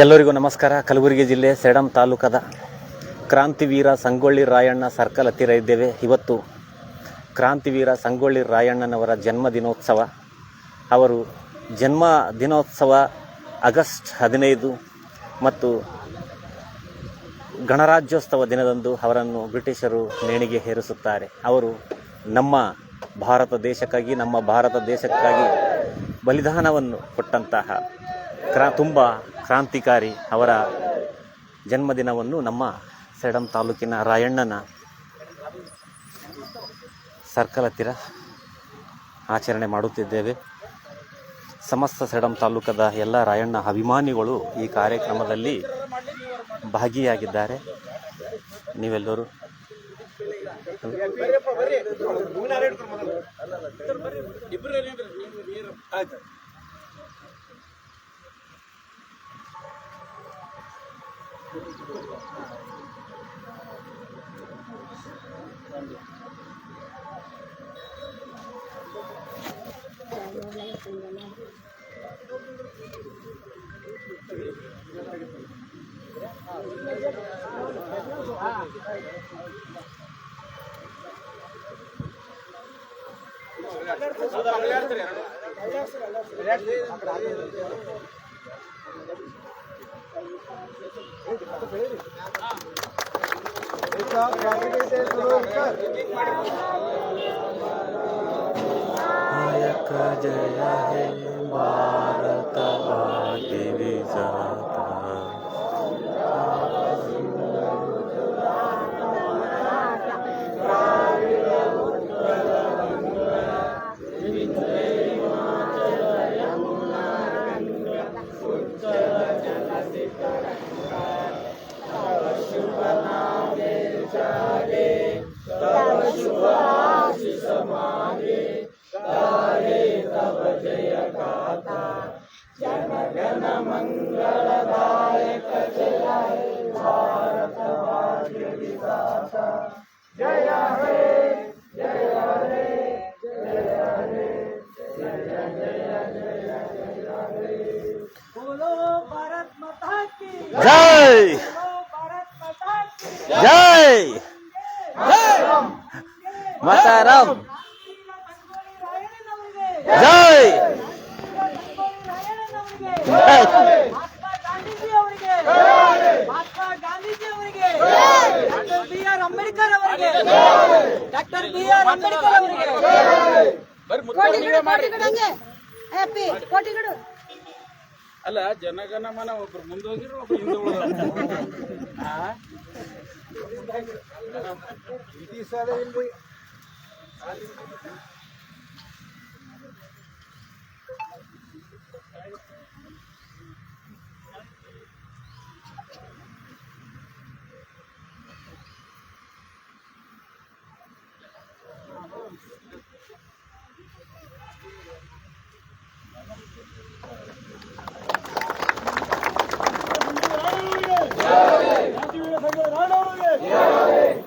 ಎಲ್ಲರಿಗೂ ನಮಸ್ಕಾರ. ಕಲಬುರಗಿ ಜಿಲ್ಲೆ ಸೇಡಂ ತಾಲೂಕದ ಕ್ರಾಂತಿವೀರ ಸಂಗೊಳ್ಳಿ ರಾಯಣ್ಣ ಸರ್ಕಲ್ ಹತ್ತಿರ ಇದ್ದೇವೆ. ಇವತ್ತು ಕ್ರಾಂತಿವೀರ ಸಂಗೊಳ್ಳಿ ರಾಯಣ್ಣನವರ ಜನ್ಮದಿನೋತ್ಸವ. ಅವರು ಜನ್ಮ ದಿನೋತ್ಸವ ಆಗಸ್ಟ್ 15 ಮತ್ತು ಗಣರಾಜ್ಯೋತ್ಸವ ದಿನದಂದು ಅವರನ್ನು ಬ್ರಿಟಿಷರು ನೇಣಿಗೆ ಹೇರಿಸುತ್ತಾರೆ. ಅವರು ನಮ್ಮ ಭಾರತ ದೇಶಕ್ಕಾಗಿ ಬಲಿದಾನವನ್ನು ಕೊಟ್ಟಂತಹ ತುಂಬ ಕ್ರಾಂತಿಕಾರಿ ಅವರ ಜನ್ಮದಿನವನ್ನು ನಮ್ಮ ಸೇಡಂ ತಾಲೂಕಿನ ರಾಯಣ್ಣನ ಸರ್ಕಲ್ ಹತ್ತಿರ ಆಚರಣೆ ಮಾಡುತ್ತಿದ್ದೇವೆ. ಸಮಸ್ತ ಸೇಡಂ ತಾಲೂಕದ ಎಲ್ಲ ರಾಯಣ್ಣ ಅಭಿಮಾನಿಗಳು ಈ ಕಾರ್ಯಕ್ರಮದಲ್ಲಿ ಭಾಗಿಯಾಗಿದ್ದಾರೆ. ನೀವೆಲ್ಲರೂ जय हे भारत भाग्य विधाता जनगण मंगलदायक जय हे भारत भाग्य विधाता जय हे जय हे जय हे जय हे बोलो भारत माता की जय, बोलो भारत माता की जय, माताराम जय, महात्मा गांधीजी ಅವರಿಗೆ महात्मा गांधीजी ಅವರಿಗೆ ಡಾಕ್ಟರ್ ಬಿ.ಆರ್. ಅಂಬೇಡ್ಕರ್ ಅವರಿಗೆ ಡಾಕ್ಟರ್ ಬಿ.ಆರ್. ಅಂಬೇಡ್ಕರ್ ಅವರಿಗೆ ಕೋಟಿಗಳು ಅಲ್ಲ ಜನಗಣಮನ ಒಬ್ರು ಮುಂದೋಗಿರು ಒಬ್ರು ಹಿಂದೆ ಉಳಿದ್ರು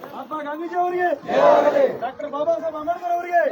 ಮಹಾತ್ಮ ಗಾಂಧೀಜಿ ಅವರಿಗೆ ಡಾಕ್ಟರ್ ಬಾಬಾ ಸಾಹೇಬ್ ಅಂಬೇಡ್ಕರ್ ಅವರಿಗೆ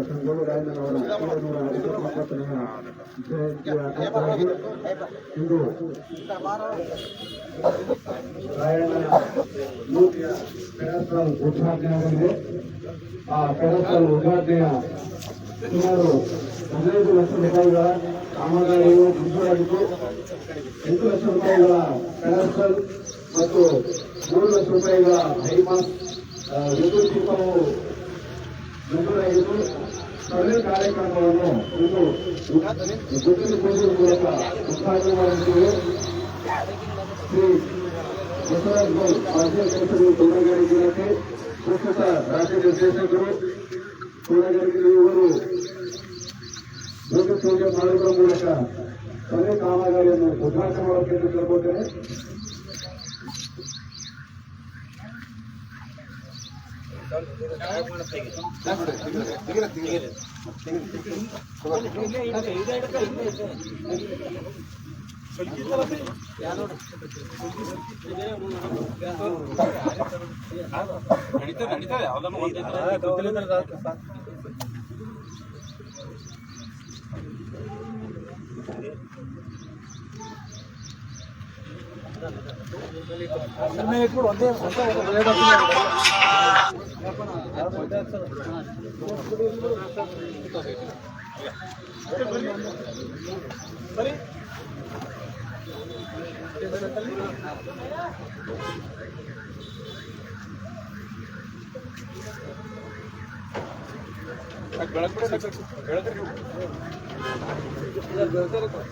ಸಂಗೊಳ್ಳಿ ರಾಯಣ್ಣನವರ 759ನೇ ಜಯಂತಿಯ ಅಂಗವಾಗಿ ಇಂದು ರಾಯಣ್ಣನ ಮೂರ್ತಿಯ ಪೆಡಸ್ಟಲ್ ಉದ್ಘಾಟನೆಯಾಗಿದೆ. ಆ ಪೆಡಸ್ಟಲ್ ಉದ್ಘಾಟನೆಯ ಸುಮಾರು 15 ಲಕ್ಷ ರೂಪಾಯಿಗಳ ಕಾಮಗಾರಿಯು ಮಂಜೂರಾಗಿದ್ದು 8 ಲಕ್ಷ ರೂಪಾಯಿಗಳ ಪೆಡಸ್ಟಲ್ ಮತ್ತು 3 ಲಕ್ಷ ರೂಪಾಯಿಗಳ ಹೈಮಾಸ್ ವಿದ್ಯುತ್ ದೀಪವು ಮಂಜೂರಾಗಿದ್ದು ಸಭೆ ಕಾರ್ಯಕ್ರಮವನ್ನು ಇಂದು ಗುರುತಿನ ಪೂಜೆ ಮೂಲಕ ಉದ್ಘಾಟನೆ ಮಾಡುತ್ತಿವೆ. ಶ್ರೀ ಬಸವರಾಜ್ ಗೌಡ್ ಮಾಜಿ ಅಧ್ಯಕ್ಷರು ತೋಟಗಾರಿ ಇಲಾಖೆ ಪ್ರಸ್ತುತ ರಾಜ್ಯ ನಿರ್ದೇಶಕರು ತೋಟಗಾರಿಕೆ ಇವರು ಭೂಮಿ ಪೂಜೆ ಮಾಡುವ ಮೂಲಕ ಸಭೆ ಕಾಮಗಾರಿಯನ್ನು ಉದ್ಘಾಟನೆ ಮಾಡೋಕೆ ಕೇಳ್ಕೊಳ್ತೇನೆ.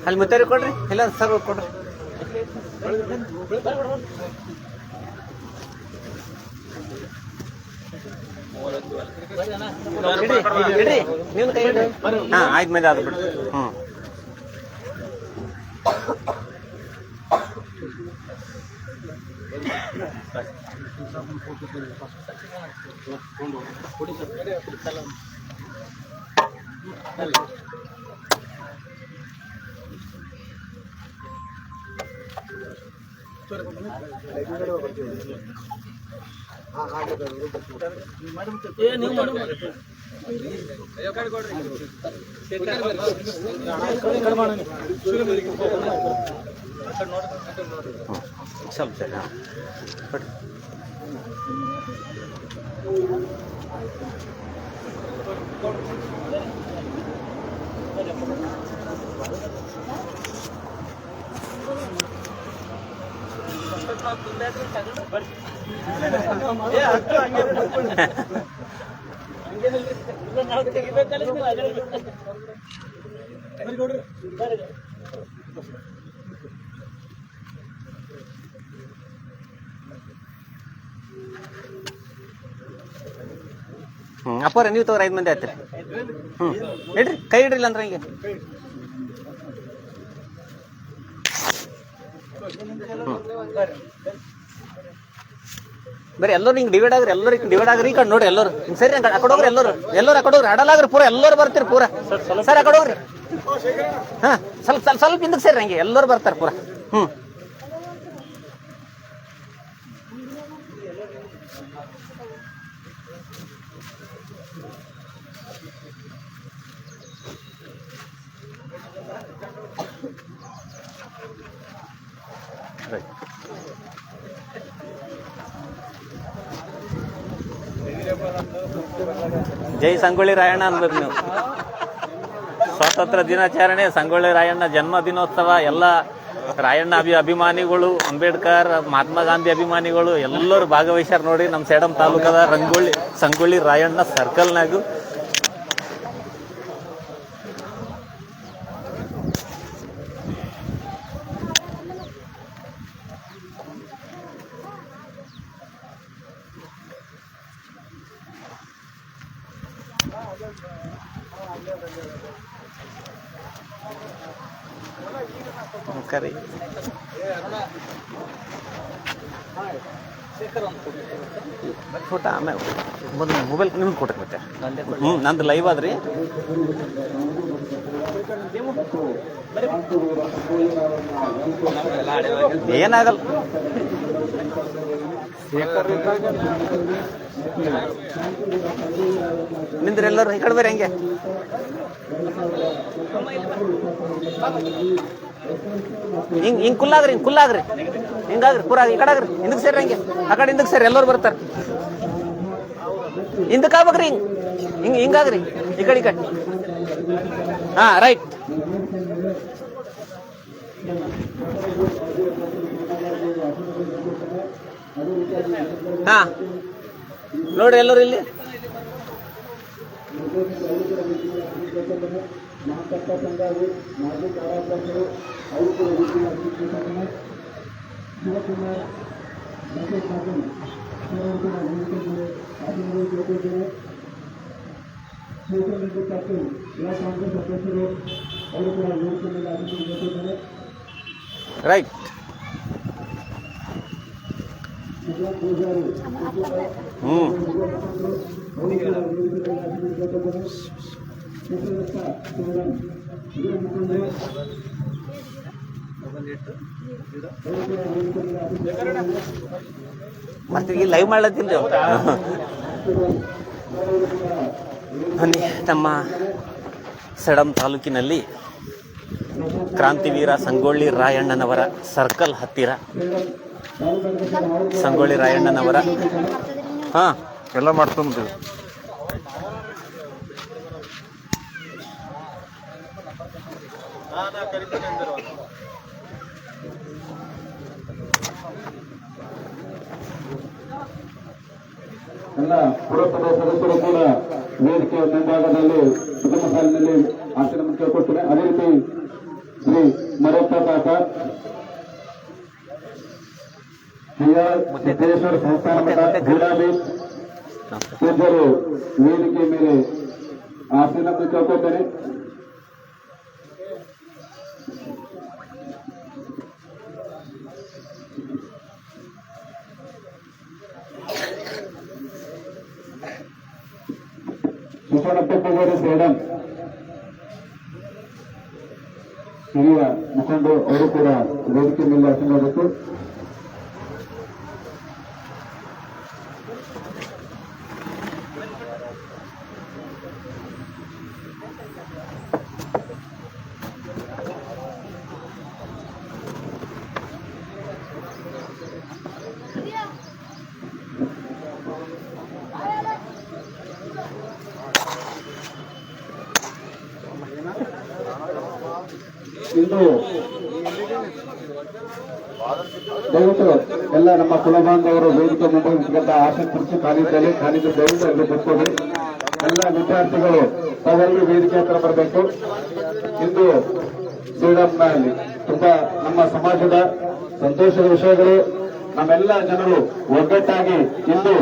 ಅಲ್ಲಿ ಮತ್ತೆ ಕೊಡ್ರಿ ಇಲ್ಲ ಸರ್ ಕೊಡ್ರಿ. ಇಡ್ರಿ ನೀವು ಕೈ ಇಡ್ರಿ. ಹಾ ಆಯ್ತು ಮೇಲೆ ಅದು ಬಿಡ್ರಿ. ಸ್ವಲ್ಪ ಸರ್ ಹಾಂ ಕೊಡ್ರಿ. ಅಪ್ಪರ ನೀವು ತಗೋರಿ 5 ಮಂದಿ ಆಯ್ತು. ಇಡ್ರಿ ಕೈ ಇಡ್ರಿಲ್ಲ ಅಂದ್ರೆ ಹಿಂಗೆ. ಬರೀ ಎಲ್ಲರೂ ಹಿಂಗೆ ಡಿವೈಡ್ ಆಗ್ರಿ, ಎಲ್ಲರೂ ಹಿಂಗೆ ಡಿವೈಡ್ ಆಗ್ರಿ. ಈ ಕಡೆ ನೋಡ್ರಿ ಎಲ್ಲರೂ ಹಿಂಗೆ ಸರಿ ಆ ಕಡೆ ಹೋಗ್ರಿ. ಎಲ್ಲರೂ ಆ ಕಡೆ ಹೋಗ್ರಿ. ಅಡಲಾಗ್ರಿ ಪೂರ ಎಲ್ಲರೂ ಬರ್ತೀರಿ ಪೂರ ಸರ್ ಆ ಕಡೆ ಹೋಗ್ರಿ. ಹಾಂ ಸ್ವಲ್ಪ ಹಿಂದಕ್ಕೆ ಸೇರಿ ಹಂಗೆ ಎಲ್ಲರೂ ಬರ್ತಾರೆ ಪೂರ. ಜೈ ಸಂಗೊಳ್ಳಿ ರಾಯಣ್ಣ ಅನ್ಬೇಕು ನೀವು. ಸ್ವಾತಂತ್ರ್ಯ ದಿನಾಚರಣೆ, ಸಂಗೊಳ್ಳಿ ರಾಯಣ್ಣ ಜನ್ಮ ದಿನೋತ್ಸವ, ಎಲ್ಲ ರಾಯಣ್ಣ ಅಭಿಮಾನಿಗಳು, ಅಂಬೇಡ್ಕರ್, ಮಹಾತ್ಮ ಗಾಂಧಿ ಅಭಿಮಾನಿಗಳು ಎಲ್ಲರೂ ಭಾಗವಹಿಸ್ಯಾರ ನೋಡಿ. ನಮ್ಮ ಸೇಡಂ ತಾಲೂಕದ ಸಂಗೊಳ್ಳಿ ರಾಯಣ್ಣ ಸರ್ಕಲ್ನಾಗು ಕರಿ ಫೋಟೋ ಆಮೇಲೆ ಮೊಬೈಲ್ ನಿಮ್ಗೆ ಕೊಟ್ಟೆ ಮತ್ತೆ. ನಂದು ಲೈವ್ ಆದ್ರಿ. ಏನಾಗಲ್ಲ. ನಿಂದ್ರೆ ಎಲ್ಲರೂ ಈ ಕಡೆ ಬೇರೆ ಹೆಂಗೆ ಹಿಂಗ್ ಕುಲ್ಲಾಗ್ರಿ ಹಿಂಗಾಗ್ರಿ ಪೂರಾ ಈ ಕಡೆ ಆಗ್ರಿ ಹಿಂದಕ್ಕೆ ಸೇರಿ ಹಂಗೆ ಆ ಕಡೆ ಹಿಂದಕ್ಕೆ ಸೇರಿ ಎಲ್ಲರೂ ಬರ್ತಾರೆ. ಹಿಂದಕ್ಕೆ ಆಗ್ಬೇಕ್ರಿ ಹಿಂಗಾಗ್ರಿ ಈ ಕಡೆ ಹಾ ರೈಟ್. ಹಾ ನೋಡ್ರಿ ಎಲ್ಲರೂ ಇಲ್ಲಿ ರೈಟ್. ಮತ್ತೆ ಈಗ ಲೈವ್ ಮಾಡ್ಲತ್ತಿಲ್ಲ ನಮ್ಮ ಸೇಡಂ ತಾಲೂಕಿನಲ್ಲಿ ಕ್ರಾಂತಿವೀರ ಸಂಗೊಳ್ಳಿ ರಾಯಣ್ಣನವರ ಸರ್ಕಲ್ ಹತ್ತಿರ ಸಂಗೊಳ್ಳಿ ರಾಯಣ್ಣನವರ ಹಾ ಎಲ್ಲ ಮಾಡ್ಕೊಂತೀವಿ. ಎಲ್ಲ ಪುರಸಭಾ ಸದಸ್ಯರು ಕೂಡ ವೇದಿಕೆಯ ಮುಂಭಾಗದಲ್ಲಿ ಸುಗಮ ಸಾಲಿನಲ್ಲಿ ಆಶೀರ್ವಾದ ಕೇಳ್ಕೊಳ್ತಾರೆ. ಅದೇ ರೀತಿ ಶ್ರೀ ಮರಪ್ಪ ತಾತ ಸಿದ್ದೇಶ್ವರ ಸಂಸ್ಥಾನ ಮಠ ಗುಲಾಬಿ ಪೂಜ್ಯರು ವೇದಿಕೆ ಮೇಲೆ ಆಶೀರ್ವಾದ ಕೇಳ್ಕೊಳ್ತಾರೆ. ಸುಸಣಪ್ಪ ಪೂಜಾರಿ ಸೇಡಂ ಹಿರಿಯ ಮುಖಂಡರು ಅವರು ಕೂಡ ವೇದಿಕೆ ಮೇಲೆ ಆಶೀರ್ವಾದಕ್ಕೆ. ಇಂದು ದಯವಿಟ್ಟು ಎಲ್ಲ ನಮ್ಮ ಕುಲಬಾಂಧವರು ವೇದಿಕೆ ಮುಂದೆ ಆಸಕ್ತಿ ಕಾಲಿದ್ದಲ್ಲಿ ದಯವಿಟ್ಟು ಅಲ್ಲಿ ಕೂತ್ಕೊಳ್ಳಿ. ಎಲ್ಲ ವಿದ್ಯಾರ್ಥಿಗಳು ತಾವೆಲ್ಲರೂ ವೇದಿಕೆ ಹತ್ರ ಬರಬೇಕು. ಇಂದು ಸೇಡಂನಲ್ಲಿ ತುಂಬಾ ನಮ್ಮ ಸಮಾಜದ ಸಂತೋಷದ ವಿಷಯಗಳು. ನಮ್ಮೆಲ್ಲ ಜನರು ಒಗ್ಗಟ್ಟಾಗಿ ಇಂದು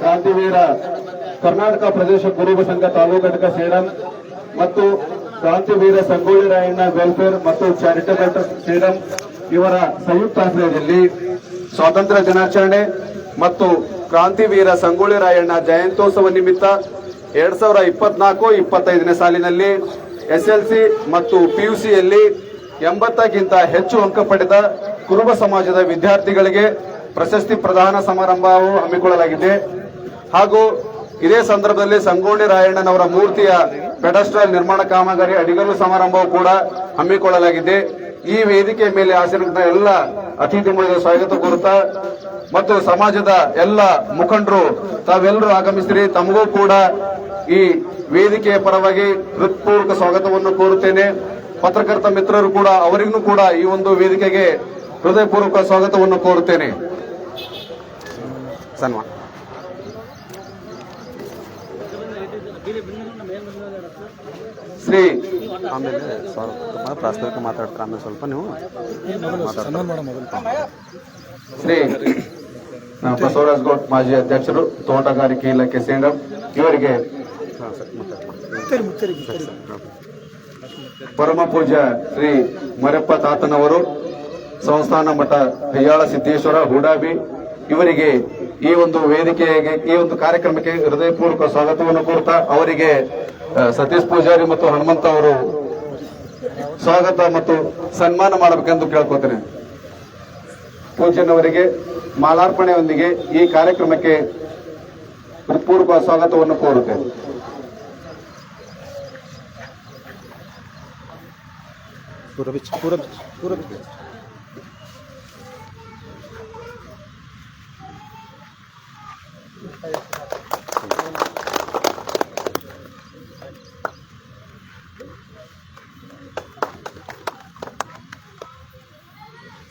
ಕ್ರಾಂತಿವೀರ ಕರ್ನಾಟಕ ಪ್ರದೇಶ ಕುರುಬ ಸಂಘ ತಾಲೂಕು ಘಟಕ ಸೇಡಂ ಮತ್ತು ಕ್ರಾಂತಿವೀರ ಸಂಗೊಳ್ಳಿ ರಾಯಣ್ಣ ವೆಲ್ಫೇರ್ ಮತ್ತು ಚಾರಿಟಬಲ್ ಟ್ರಸ್ಟ್ ಸೇಡಂ ಇವರ ಸಂಯುಕ್ತ ಆಶ್ರಯದಲ್ಲಿ ಸ್ವಾತಂತ್ರ್ಯ ದಿನಾಚರಣೆ ಮತ್ತು ಕ್ರಾಂತಿವೀರ ಸಂಗೊಳ್ಳಿ ರಾಯಣ್ಣ ಜಯಂತ್ಯೋತ್ಸವ ನಿಮಿತ್ತ 2024-25ನೇ ಸಾಲಿನಲ್ಲಿ SLC ಮತ್ತು PUCಯಲ್ಲಿ 80ಕ್ಕಿಂತ ಹೆಚ್ಚು ಅಂಕ ಪಡೆದ ಕುರುಬ ಸಮಾಜದ ವಿದ್ಯಾರ್ಥಿಗಳಿಗೆ ಪ್ರಶಸ್ತಿ ಪ್ರದಾನ ಸಮಾರಂಭವು ಹಮ್ಮಿಕೊಳ್ಳಲಾಗಿದೆ. ಹಾಗೂ ಇದೇ ಸಂದರ್ಭದಲ್ಲಿ ಸಂಗೊಳ್ಳಿ ರಾಯಣ್ಣನವರ ಮೂರ್ತಿಯ ಪೆಡಸ್ಟ್ರಲ್ ನಿರ್ಮಾಣ ಕಾಮಗಾರಿ ಅಡಿಗಲ್ಲು ಸಮಾರಂಭವು ಕೂಡ ಹಮ್ಮಿಕೊಳ್ಳಲಾಗಿದೆ. ಈ ವೇದಿಕೆ ಮೇಲೆ ಹಾಜರಿದ್ದ ಎಲ್ಲ ಅತಿಥಿಗಳಿಗೆ ಸ್ವಾಗತ ಕೋರುತ್ತಾ ಮತ್ತು ಸಮಾಜದ ಎಲ್ಲ ಮುಖಂಡರು ತಾವೆಲ್ಲರೂ ಆಗಮಿಸಿರಿ. ತಮಗೂ ಕೂಡ ಈ ವೇದಿಕೆಯ ಪರವಾಗಿ ಹೃತ್ಪೂರ್ವಕ ಸ್ವಾಗತವನ್ನು ಕೋರುತ್ತೇನೆ. ಪತ್ರಕರ್ತ ಮಿತ್ರರು ಕೂಡ ಅವರಿಗೂ ಕೂಡ ಈ ಒಂದು ವೇದಿಕೆಗೆ ಹೃದಯಪೂರ್ವಕ ಸ್ವಾಗತವನ್ನು ಕೋರುತ್ತೇನೆ. ಸನ್ಮಾನ ಶ್ರೀ ಆಮೇಲೆ ಪ್ರಾಸ್ತಾವಿಕ ಮಾತಾಡ್ತಾರೆ. ಆಮೇಲೆ ಸ್ವಲ್ಪ ನೀವು ಶ್ರೀ ಬಸವರಾಜ ಗೌಡ್ ಮಾಜಿ ಅಧ್ಯಕ್ಷರು ತೋಟಗಾರಿಕೆ ಇಲಾಖೆ ಸೇಡಂ ಇವರಿಗೆ ಪರಮ ಪೂಜ್ಯ ಶ್ರೀ ಮರಪ್ಪ ತಾತನವರು ಸಂಸ್ಥಾನ ಮಠ ಹಯ್ಯಾಳ ಸಿದ್ದೇಶ್ವರ ಹೂಡಾಬಿ ಇವರಿಗೆ ಈ ಒಂದು ವೇದಿಕೆಗೆ ಈ ಒಂದು ಕಾರ್ಯಕ್ರಮಕ್ಕೆ ಹೃದಯಪೂರ್ವಕ ಸ್ವಾಗತವನ್ನು ಕೋರುತ್ತಾ ಅವರಿಗೆ ಸತೀಶ್ ಪೂಜಾರಿ ಮತ್ತು ಹನುಮಂತ ಅವರು ಸ್ವಾಗತ ಮತ್ತು ಸನ್ಮಾನ ಮಾಡಬೇಕೆಂದು ಕೇಳ್ಕೊತೇನೆ. ಪೂಜ್ಯನವರಿಗೆ ಮಾಲಾರ್ಪಣೆಯೊಂದಿಗೆ ಈ ಕಾರ್ಯಕ್ರಮಕ್ಕೆ ಹೃತ್ಪೂರ್ವಕ ಸ್ವಾಗತವನ್ನು ಕೋರುತ್ತೇನೆ.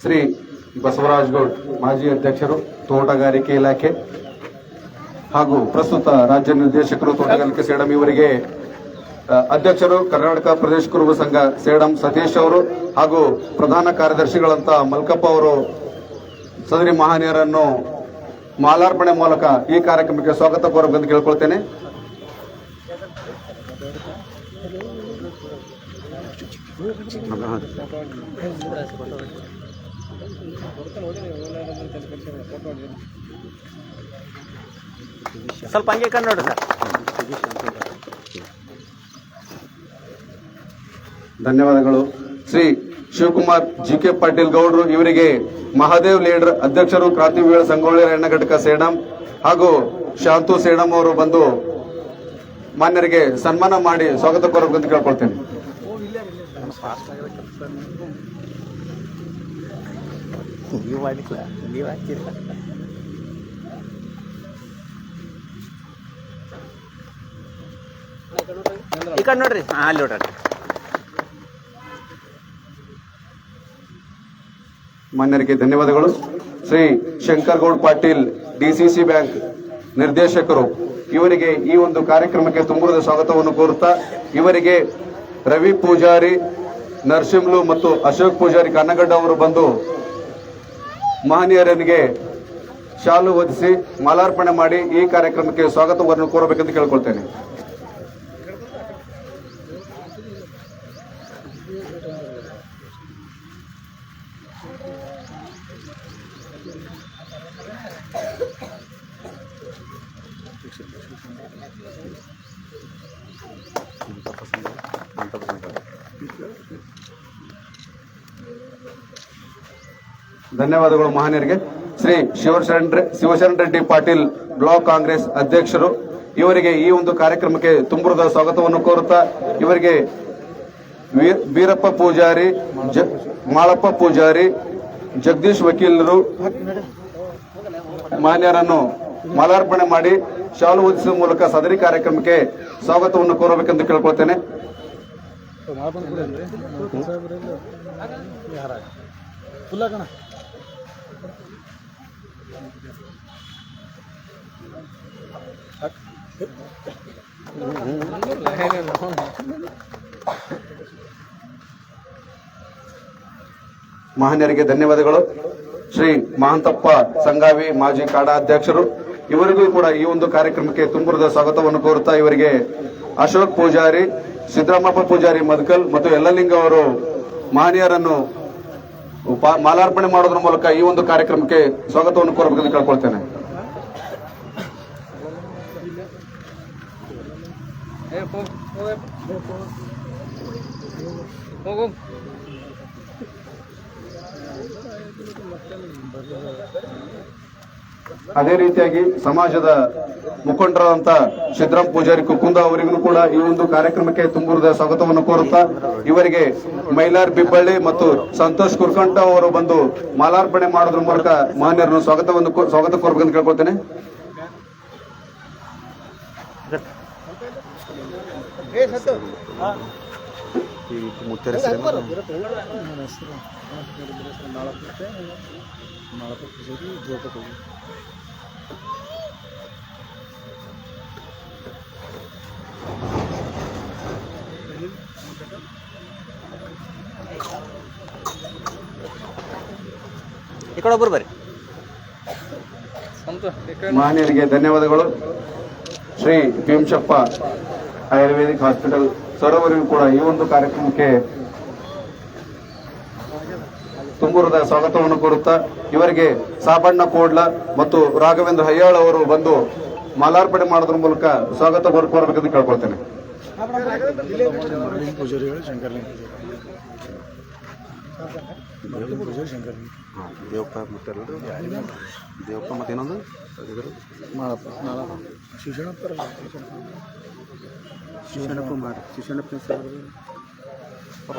ಶ್ರೀ ಬಸವರಾಜ್ ಗೌಡ್ ಮಾಜಿ ಅಧ್ಯಕ್ಷರು ತೋಟಗಾರಿಕೆ ಇಲಾಖೆ ಹಾಗೂ ಪ್ರಸ್ತುತ ರಾಜ್ಯ ನಿರ್ದೇಶಕರು ತೋಟಗಾರಿಕೆ ಸೇಡಂ ಇವರಿಗೆ ಅಧ್ಯಕ್ಷರು ಕರ್ನಾಟಕ ಪ್ರದೇಶ ಕುರುಬ ಸಂಘ ಸೇಡಂ ಸತೀಶ್ ಅವರು ಹಾಗೂ ಪ್ರಧಾನ ಕಾರ್ಯದರ್ಶಿಗಳಂತ ಮಲ್ಕಪ್ಪ ಅವರು ಸದರಿ ಮಹನೀಯರನ್ನು ಮಾಲಾರ್ಪಣೆ ಮೂಲಕ ಈ ಕಾರ್ಯಕ್ರಮಕ್ಕೆ ಸ್ವಾಗತ ಕೋರಬೇಕೆಂದು ಕೇಳ್ಕೊಳ್ತೇನೆ. ಸ್ವಲ್ಪ ಹಂಗೆ ಕಂಡು ನೋಡ್ರಿ ಸರ್. ಧನ್ಯವಾದಗಳು. ಶ್ರೀ ಶಿವಕುಮಾರ್ ಜಿಕೆ ಪಾಟೀಲ್ ಗೌಡ್ರು ಇವರಿಗೆ ಮಹಾದೇವ್ ಲೀಡರ್ ಅಧ್ಯಕ್ಷರು ಕ್ರಾಂತಿವೀರ ಸಂಗೊಳ್ಳಿ ರಾಯಣ್ಣ ಘಟಕ ಸೇಡಂ ಹಾಗೂ ಶಾಂತು ಸೇಡಂ ಅವರು ಬಂದು ಮಾನ್ಯರಿಗೆ ಸನ್ಮಾನ ಮಾಡಿ ಸ್ವಾಗತ ಕೋರಬೇಕೆಂದು ಕೇಳ್ಕೊಳ್ತೇನೆ. ನೀವು ಮಾಡಿಲ್ಲ, ನೀವು ಹಾಕಿಲ್ಲ. ಈ ಕಡೆ ನೋಡ್ರಿ, ಅಲ್ಲಿ ನೋಡ್ರಿ. ಮಾನ್ಯರಿಗೆ ಧನ್ಯವಾದಗಳು. ಶ್ರೀ ಶಂಕರಗೌಡ್ ಪಾಟೀಲ್ ಡಿಸಿಸಿ ಬ್ಯಾಂಕ್ ನಿರ್ದೇಶಕರು ಇವರಿಗೆ ಈ ಒಂದು ಕಾರ್ಯಕ್ರಮಕ್ಕೆ ತುಂಬುರದ ಸ್ವಾಗತವನ್ನು ಕೋರುತ್ತಾ ಇವರಿಗೆ ರವಿ ಪೂಜಾರಿ ನರಸಿಂಹಲು ಮತ್ತು ಅಶೋಕ್ ಪೂಜಾರಿ ಕನ್ನಗಡ್ಡ ಅವರು ಬಂದು ಮಹನೀಯರಿಗೆ ಶಾಲು ಹೊದಿಸಿ ಮಾಲಾರ್ಪಣೆ ಮಾಡಿ ಈ ಕಾರ್ಯಕ್ರಮಕ್ಕೆ ಸ್ವಾಗತವನ್ನು ಕೋರಬೇಕೆಂದು ಕೇಳಿಕೊಳ್ತೇನೆ. ಧನ್ಯವಾದಗಳು ಮಹನೀಯರಿಗೆ. ಶ್ರೀ ಶಿವಶರಣ್ ರೆಡ್ಡಿ ಪಾಟೀಲ್ ಬ್ಲಾಕ್ ಕಾಂಗ್ರೆಸ್ ಅಧ್ಯಕ್ಷರು ಇವರಿಗೆ ಈ ಒಂದು ಕಾರ್ಯಕ್ರಮಕ್ಕೆ ತುಂಬುರದ ಸ್ವಾಗತವನ್ನು ಕೋರುತ್ತಾ ಇವರಿಗೆ ಬೀರಪ್ಪ ಪೂಜಾರಿ, ಮಾಳಪ್ಪ ಪೂಜಾರಿ, ಜಗದೀಶ್ ವಕೀಲರು ಮಾನ್ಯರನ್ನು ಮಾಲಾರ್ಪಣೆ ಮಾಡಿ ಶಾಲು ಹೊದಿಸುವ ಮೂಲಕ ಸದರಿ ಕಾರ್ಯಕ್ರಮಕ್ಕೆ ಸ್ವಾಗತವನ್ನು ಕೋರಬೇಕೆಂದು ಕೇಳ್ಕೊಳ್ತೇನೆ. ಮಹನೀಯರಿಗೆ ಧನ್ಯವಾದಗಳು. ಶ್ರೀ ಮಹಾಂತಪ್ಪ ಸಂಗಾವಿ ಮಾಜಿ ಕಾಡಾ ಅಧ್ಯಕ್ಷರು ಇವರಿಗೂ ಕೂಡ ಈ ಒಂದು ಕಾರ್ಯಕ್ರಮಕ್ಕೆ ತುಂಬುರದ ಸ್ವಾಗತವನ್ನು ಕೋರುತ್ತಾ ಇವರಿಗೆ ಅಶೋಕ್ ಪೂಜಾರಿ, ಸಿದ್ದರಾಮಪ್ಪ ಪೂಜಾರಿ ಮದಕಲ್ ಮತ್ತು ಯಲ್ಲಲಿಂಗ ಅವರು ಮಹನೀಯರನ್ನು ಮಾಲಾರ್ಪಣೆ ಮಾಡೋದ್ರ ಮೂಲಕ ಈ ಒಂದು ಕಾರ್ಯಕ್ರಮಕ್ಕೆ ಸ್ವಾಗತವನ್ನು ಕೋರಬೇಕೆಂದು ಕೇಳ್ಕೊಳ್ತೇನೆ. ಅದೇ ರೀತಿಯಾಗಿ ಸಮಾಜದ ಮುಖಂಡರಾದಂತ ಸಿದ್ದರಾಮ ಪೂಜಾರಿ ಕುಕುಂದ ಅವರಿಗೂ ಕೂಡ ಈ ಒಂದು ಕಾರ್ಯಕ್ರಮಕ್ಕೆ ತುಂಬುರದ ಸ್ವಾಗತವನ್ನು ಕೋರುತ್ತಾ ಇವರಿಗೆ ಮೈಲಾರ್ ಬಿಬ್ಬಳ್ಳಿ ಮತ್ತು ಸಂತೋಷ್ ಕುರ್ಕಂಟ ಅವರು ಬಂದು ಮಾಲಾರ್ಪಣೆ ಮಾಡೋದ್ರ ಮೂಲಕ ಮಹನೀಯರನ್ನು ಸ್ವಾಗತ ಕೋರಬೇಕೆಂದು ಕೇಳ್ಕೊಳ್ತೇನೆ. ಈ ಕಡೆ ಒಬ್ಬರು ಬರ್ರಿ. ಮಹನೀಯರಿಗೆ ಧನ್ಯವಾದಗಳು. ಶ್ರೀ ಭೀಮಶಪ್ಪ ಆಯುರ್ವೇದಿಕ್ ಹಾಸ್ಪಿಟಲ್ ಸರೋವರಿಗೂ ಕೂಡ ಈ ಒಂದು ಕಾರ್ಯಕ್ರಮಕ್ಕೆ ತುಂಬುರದ ಸ್ವಾಗತವನ್ನು ಕೋರುತ್ತಾ ಇವರಿಗೆ ಸಾಬಣ್ಣ ಕೋಡ್ಲ ಮತ್ತು ರಾಘವೇಂದ್ರ ಹಯ್ಯಾಳ್ ಅವರು ಬಂದು ಮಾಲಾರ್ಪಣೆ ಮಾಡೋದ್ರ ಮೂಲಕ ಸ್ವಾಗತ ಕೋರಬೇಕೆಂದು ಕೇಳ್ಕೊಳ್ತೇನೆ. ಮರಲಿಂಗ ಪೂಜಾರಿಗಳು ಶಂಕರಲಿಂಗ ಮರಲಿಂಗ ಪೂಜಾರಿ ಶಂಕರಲಿಂಗ ಹಾಂ ದೇವಪ್ಪ ಮತ್ತೆ ದೇವಪ್ಪ ಮತ್ತು ಇನ್ನೊಂದು ಮಾಳಪ್ಪ ಶಿಕ್ಷಣಪ್ಪ ಶಿಕ್ಷಣಪ್ಪ ಮಾಡಿ ಶಿಕ್ಷಣಪ್ಪ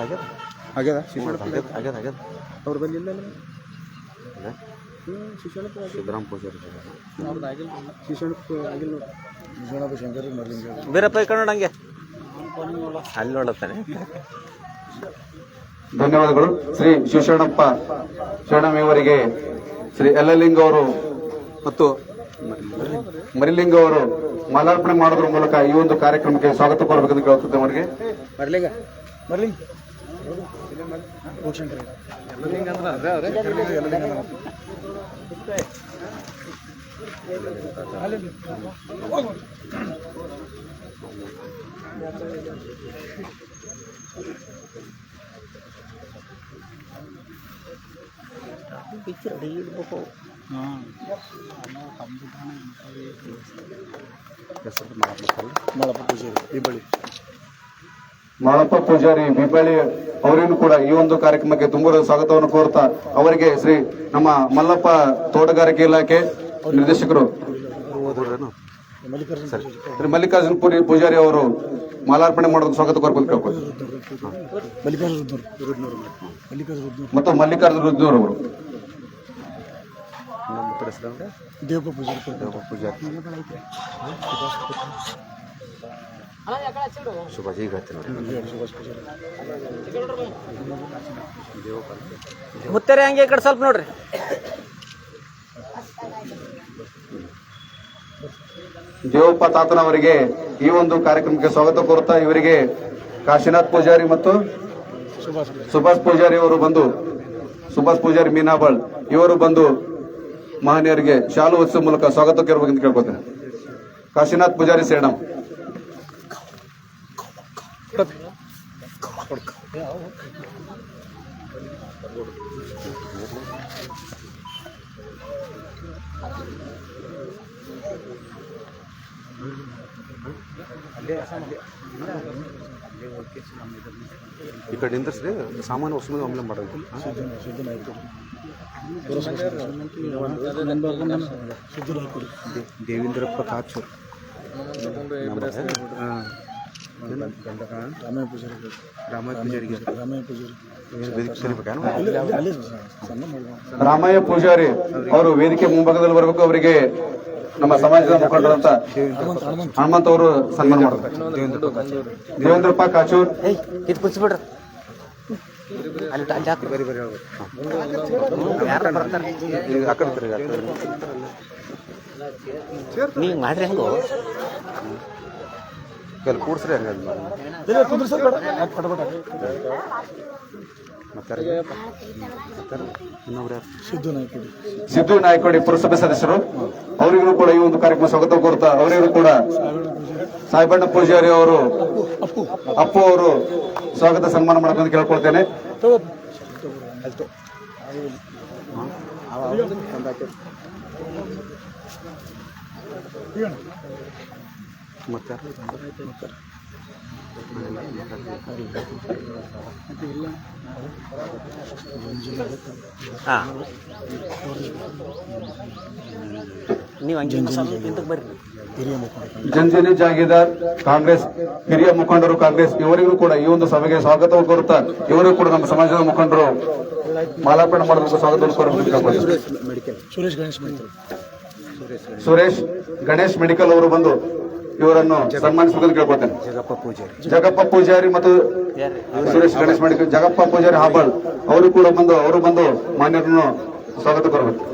ಆಗ್ಯದ ಆಗ್ಯದ ಆಗ್ಯದ ಆಗ್ಯದ ಆಗ್ಯದ ಅವ್ರು ಬಂದಿಲ್ಲ ಶಿಕ್ಷಣಪ್ಪ ಸಿದ್ದರಾಮ ಪೂಜಾರಿ ಶಿಕ್ಷಣಪ್ಪ ಆಗಿಲ್ಲ ಶಿಕ್ಷಣಪ್ಪ ಶಂಕರ ಮರಲಿಂಗ ಬೀರಪ್ಪ ಈ ಕಡೆ ಹಂಗೆ ಅಲ್ಲಿ ನೋಡುತ್ತಾನೆ. ಧನ್ಯವಾದಗಳು. ಶ್ರೀ ಶಿವಶರಣಪ್ಪ ಶರಣಮಯವರಿಗೆ ಶ್ರೀ ಯಲ್ಲಲಿಂಗ ಅವರು ಮತ್ತು ಮರಿಲಿಂಗ ಅವರು ಮಾಲಾರ್ಪಣೆ ಮಾಡೋದ್ರ ಮೂಲಕ ಈ ಒಂದು ಕಾರ್ಯಕ್ರಮಕ್ಕೆ ಸ್ವಾಗತ ಕೋರಬೇಕೆಂದು ಕೇಳುತ್ತದೆ. ಅವರಿಗೆ ಮರಲಿಂಗ ಮರಲಿಂಗ ಶಂಕರ ಮಾಳಪ್ಪ ಪೂಜಾರಿ ಬಿಬಳಿ ಮಾಳಪ್ಪ ಪೂಜಾರಿ ಬಿಬ್ಬಳ್ಳಿ ಅವರಿಗೂ ಕೂಡ ಈ ಒಂದು ಕಾರ್ಯಕ್ರಮಕ್ಕೆ ತುಂಬ ಸ್ವಾಗತವನ್ನು ಕೋರುತ್ತಾ ಅವರಿಗೆ ಶ್ರೀ ನಮ್ಮ ಮಲ್ಲಪ್ಪ ತೋಟಗಾರಿಕೆ ಇಲಾಖೆ ನಿರ್ದೇಶಕರು ಶ್ರೀ ಮಲ್ಲಿಕಾರ್ಜುನ ಪುರಿ ಪೂಜಾರಿ ಅವರು ಮಾಲಾರ್ಪಣೆ ಮಾಡೋದಕ್ಕೆ ಸ್ವಾಗತ ಕೋರ್ಬೇಕು ಕೇಳ್ಬೋದು. ಮತ್ತು ಮಲ್ಲಿಕಾರ್ಜುನ ರುದ್ನೂರ್ ಅವರು ದೇವಪ್ಪ ಪೂಜಾರಿ ಶುಭಾಜಿ ಈಗ ಹೇಳ್ತೀನಿ ಮುತ್ತರೆ ಹಂಗೆ ಈ ಕಡೆ ಸ್ವಲ್ಪ ನೋಡ್ರಿ. ದೇವಪ್ಪ ತಾತನವರಿಗೆ ಈ ಒಂದು ಕಾರ್ಯಕ್ರಮಕ್ಕೆ ಸ್ವಾಗತ ಕೋರುತ್ತಾ ಇವರಿಗೆ ಕಾಶಿನಾಥ್ ಪೂಜಾರಿ ಮತ್ತು ಸುಭಾಷ್ ಪೂಜಾರಿ ಅವರು ಬಂದು ಸುಭಾಷ್ ಪೂಜಾರಿ ಮೀನಾಬಾಳ್ ಇವರು ಬಂದು ಮಹನೀಯರಿಗೆ ಶಾಲು ಹೊತ್ತಿಸುವ ಮೂಲಕ ಸ್ವಾಗತ ಕೋರಬೇಕೆಂದು ಕೇಳ್ಕೊತೇನೆ. ಕಾಶಿನಾಥ್ ಪೂಜಾರಿ ಸೇಡಂ ಈ ಕಡೆ ನಿಂದ್ರಿಸ್ರಿ ಸಾಮಾನ್ಯ ವಸ್ತು ಮೇಲೆ ಆಮೇಲೆ ಮಾಡೋದು. ದೇವೇಂದ್ರಪ್ಪ ಕಾಚೂರ್ ರಾಮಯ್ಯ ಪೂಜಾರಿ ರಾಮಯ್ಯ ಪೂಜಾರಿ ಅವರು ವೇದಿಕೆ ಮುಂಭಾಗದಲ್ಲಿ ಬರಬೇಕು. ಅವರಿಗೆ ನಮ್ಮ ಸಮಾಜದ ಮುಖಂಡರಂತ ಹನುಮಂತ ಅವರು ಸನ್ಮಾನ ಮಾಡ್ತಾರೆ. ದೇವೇಂದ್ರಪ್ಪ ಕಾಚೂರ್ ಇದು ಕುಚ್ಬಿಡ್ರಿ ಅಲ್ಲಿ ಅಲ್ಲಿ ಹಾಕಿ ಯಾರು ಬರ್ತಾರೆ ಆ ಕಡೆ ತಿರ್ಗಿ ನೀವು ಮಾಡ್ರಿ ಹಂಗೋ ಕೆಲ ಕೂಡ್ಸ್ರಿ ಹಂಗೆ ಮತ್ತೆ ಇನ್ನೊಬ್ರು ಯಾರು ಸಿದ್ದು ನಾಯ್ಕೋಡಿ ಪುರಸಭೆ ಸದಸ್ಯರು ಅವರಿಗೂ ಕೂಡ ಈ ಒಂದು ಕಾರ್ಯಕ್ರಮ ಸ್ವಾಗತ ಕೋರುತ್ತಾ ಅವರಿಗೂ ಕೂಡ ಸಾಯಿಬಣ್ಣ ಪೂಜಾರಿ ಅವರು ಅಪ್ಪು ಅವರು ಸ್ವಾಗತ ಸನ್ಮಾನ ಮಾಡಬೇಕಂತ ಕೇಳ್ಕೊಳ್ತೇನೆ. ಮತ್ತೆ ಹಾಂ ನೀವು ಹಂಗೆ ಸ್ವಲ್ಪ ಹಿಂದಕ್ಕೆ ಬರ್ರಿ. ಜಂಜನಿ ಜಾಗೀದಾರ್ ಕಾಂಗ್ರೆಸ್ ಹಿರಿಯ ಮುಖಂಡರು ಕಾಂಗ್ರೆಸ್ ಇವರಿಗೂ ಕೂಡ ಈ ಒಂದು ಸಭೆಗೆ ಸ್ವಾಗತವನ್ನು ಕೋರುತ್ತಾ ಇವರಿಗೂ ಕೂಡ ನಮ್ಮ ಸಮಾಜದ ಮುಖಂಡರು ಮಾಲಾರ್ಪಣೆ ಮಾಡೋದಕ್ಕೆ ಸ್ವಾಗತವನ್ನು ಕೋರಬೇಕು. ಸುರೇಶ್ ಗಣೇಶ್ ಮೆಡಿಕಲ್ ಅವರು ಬಂದು ಇವರನ್ನು ಸನ್ಮಾನಿಸಬೇಕಂತ ಕೇಳ್ಕೊತೇನೆ. ಜಗಪ್ಪ ಪೂಜಾರಿ ಮತ್ತು ಸುರೇಶ್ ಗಣೇಶ್ ಮೆಡಿಕಲ್ ಜಗಪ್ಪ ಪೂಜಾರಿ ಹಾಬಾಳ್ ಅವರು ಕೂಡ ಬಂದು ಮಾನ್ಯರನ್ನು ಸ್ವಾಗತ ಕೋರಬೇಕು.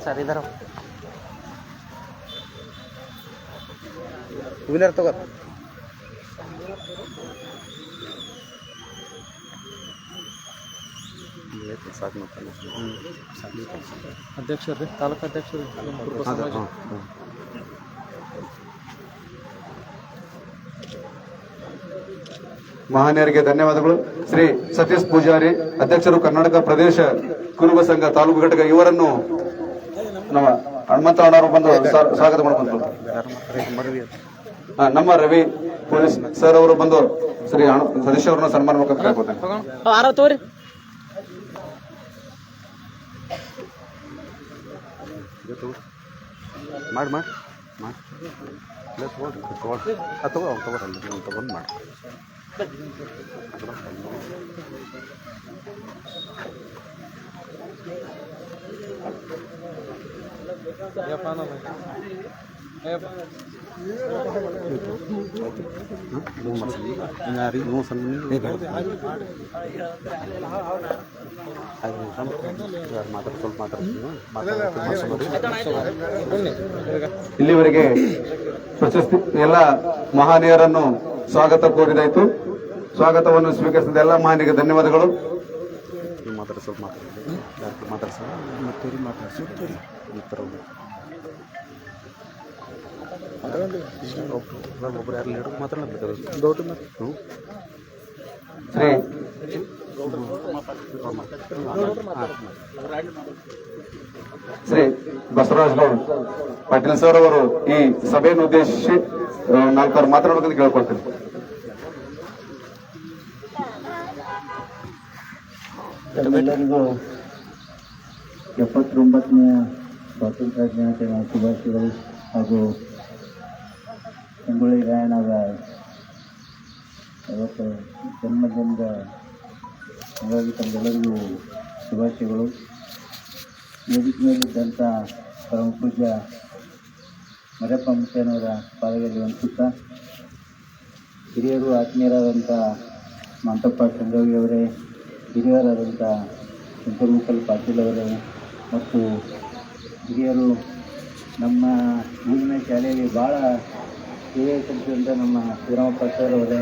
ಸರ್ ಇದರ ವಿನರ್ ತಗೋ ಸಾಕು ಅಧ್ಯಕ್ಷರು ತಾಲೂಕು ಅಧ್ಯಕ್ಷರು ಮಹನೀಯರಿಗೆ ಧನ್ಯವಾದಗಳು. ಶ್ರೀ ಸತೀಶ್ ಪೂಜಾರಿ ಅಧ್ಯಕ್ಷರು ಕರ್ನಾಟಕ ಪ್ರದೇಶ ಕುರುಬ ಸಂಘ ತಾಲೂಕು ಘಟಕ ಇವರನ್ನು ನಮ್ಮ ಹನುಮಂತ ಅಣ್ಣವರು ಬಂದು ಸ್ವಾಗತ ಮಾಡ್ಕೊಂಡು ನಮ್ಮ ರವಿ ಪೊಲೀಸ್ ಸರ್ ಅವರು ಬಂದು ಶ್ರೀ ಸತೀಶ್ ಅವರನ್ನ ಸನ್ಮಾನ ಮುಖಾಂತರ ಕೇಳ್ಕೊತೇನೆ. ತೋರಿ ಮಾಡಿ ಮಾಡಿ ಮಾಡಿ ತೊಗೊಳ್ರಿ ಅದು ತೊಗೊಂಡು ಮಾಡಿ ಇಲ್ಲಿವರೆಗೆ ಪ್ರಶಸ್ತಿ ಎಲ್ಲ ಮಹನೀಯರನ್ನು ಸ್ವಾಗತ ಕೋರಿದಾಯಿತು. ಸ್ವಾಗತವನ್ನು ಸ್ವೀಕರಿಸಿದ ಎಲ್ಲ ಮಹನೀಯರಿಗೆ ಧನ್ಯವಾದಗಳು. ಸ್ವಲ್ಪ ಮಾತಾಡ್ಸಿ ಒಬ್ಬರು ಯಾರು ಲೀಡರ್ ಮಾತಾಡಬೇಕು. ಶ್ರೀ ಶ್ರೀ ಬಸವರಾಜ್ ಗೌಡ್ ಪಾಟೀಲ್ ಸರ್ ಅವರು ಈ ಸಭೆಯನ್ನು ಉದ್ದೇಶಿಸಿ ನಾಲ್ಕಾರು ಮಾತಾಡಬೇಕಂತ ಕೇಳ್ಕೊಳ್ತೀನಿ. ಎಲ್ಲರಿಗೂ 79ನೇ ಸ್ವಾತಂತ್ರ್ಯ ದಿನಾಚರಣೆ ಶುಭಾಶಯಗಳು ಹಾಗೂ ಸಂಗೊಳ್ಳಿ ರಾಯಣ್ಣರ 50 ಜನ್ಮದಿನದ ಹಾಗಾಗಿ ತಮಗೆಲ್ಲರಿಗೂ ಶುಭಾಶಯಗಳು. ವೇದಿಕೆ ಮೇಲಿದ್ದಂಥ ಪರಮ ಪೂಜ್ಯ ಮರಪ್ಪ ಮುತ್ತಯ್ಯನವರ ಪಾದಗಳಲ್ಲಿ ವಂದಿಸುತ್ತಾ ಹಿರಿಯರು ಆತ್ಮೀಯರಾದಂಥ ಮಂಟಪ್ಪ ಸಂಗವಿಯವರೇ, ಹಿರಿಯರಾದಂಥ ಶಂಕರ್ ಪಾಟೀಲ್ ಅವರೇ ಮತ್ತು ಹಿರಿಯರು ನಮ್ಮ ಊರಿನ ಶಾಲೆಯಲ್ಲಿ ಭಾಳ ಸೇವೆ ಸಲ್ಲಿಸಿದಂಥ ನಮ್ಮ ಶ್ರೀರಾಮಪ್ಪ ಸರ್ ಅವರೇ,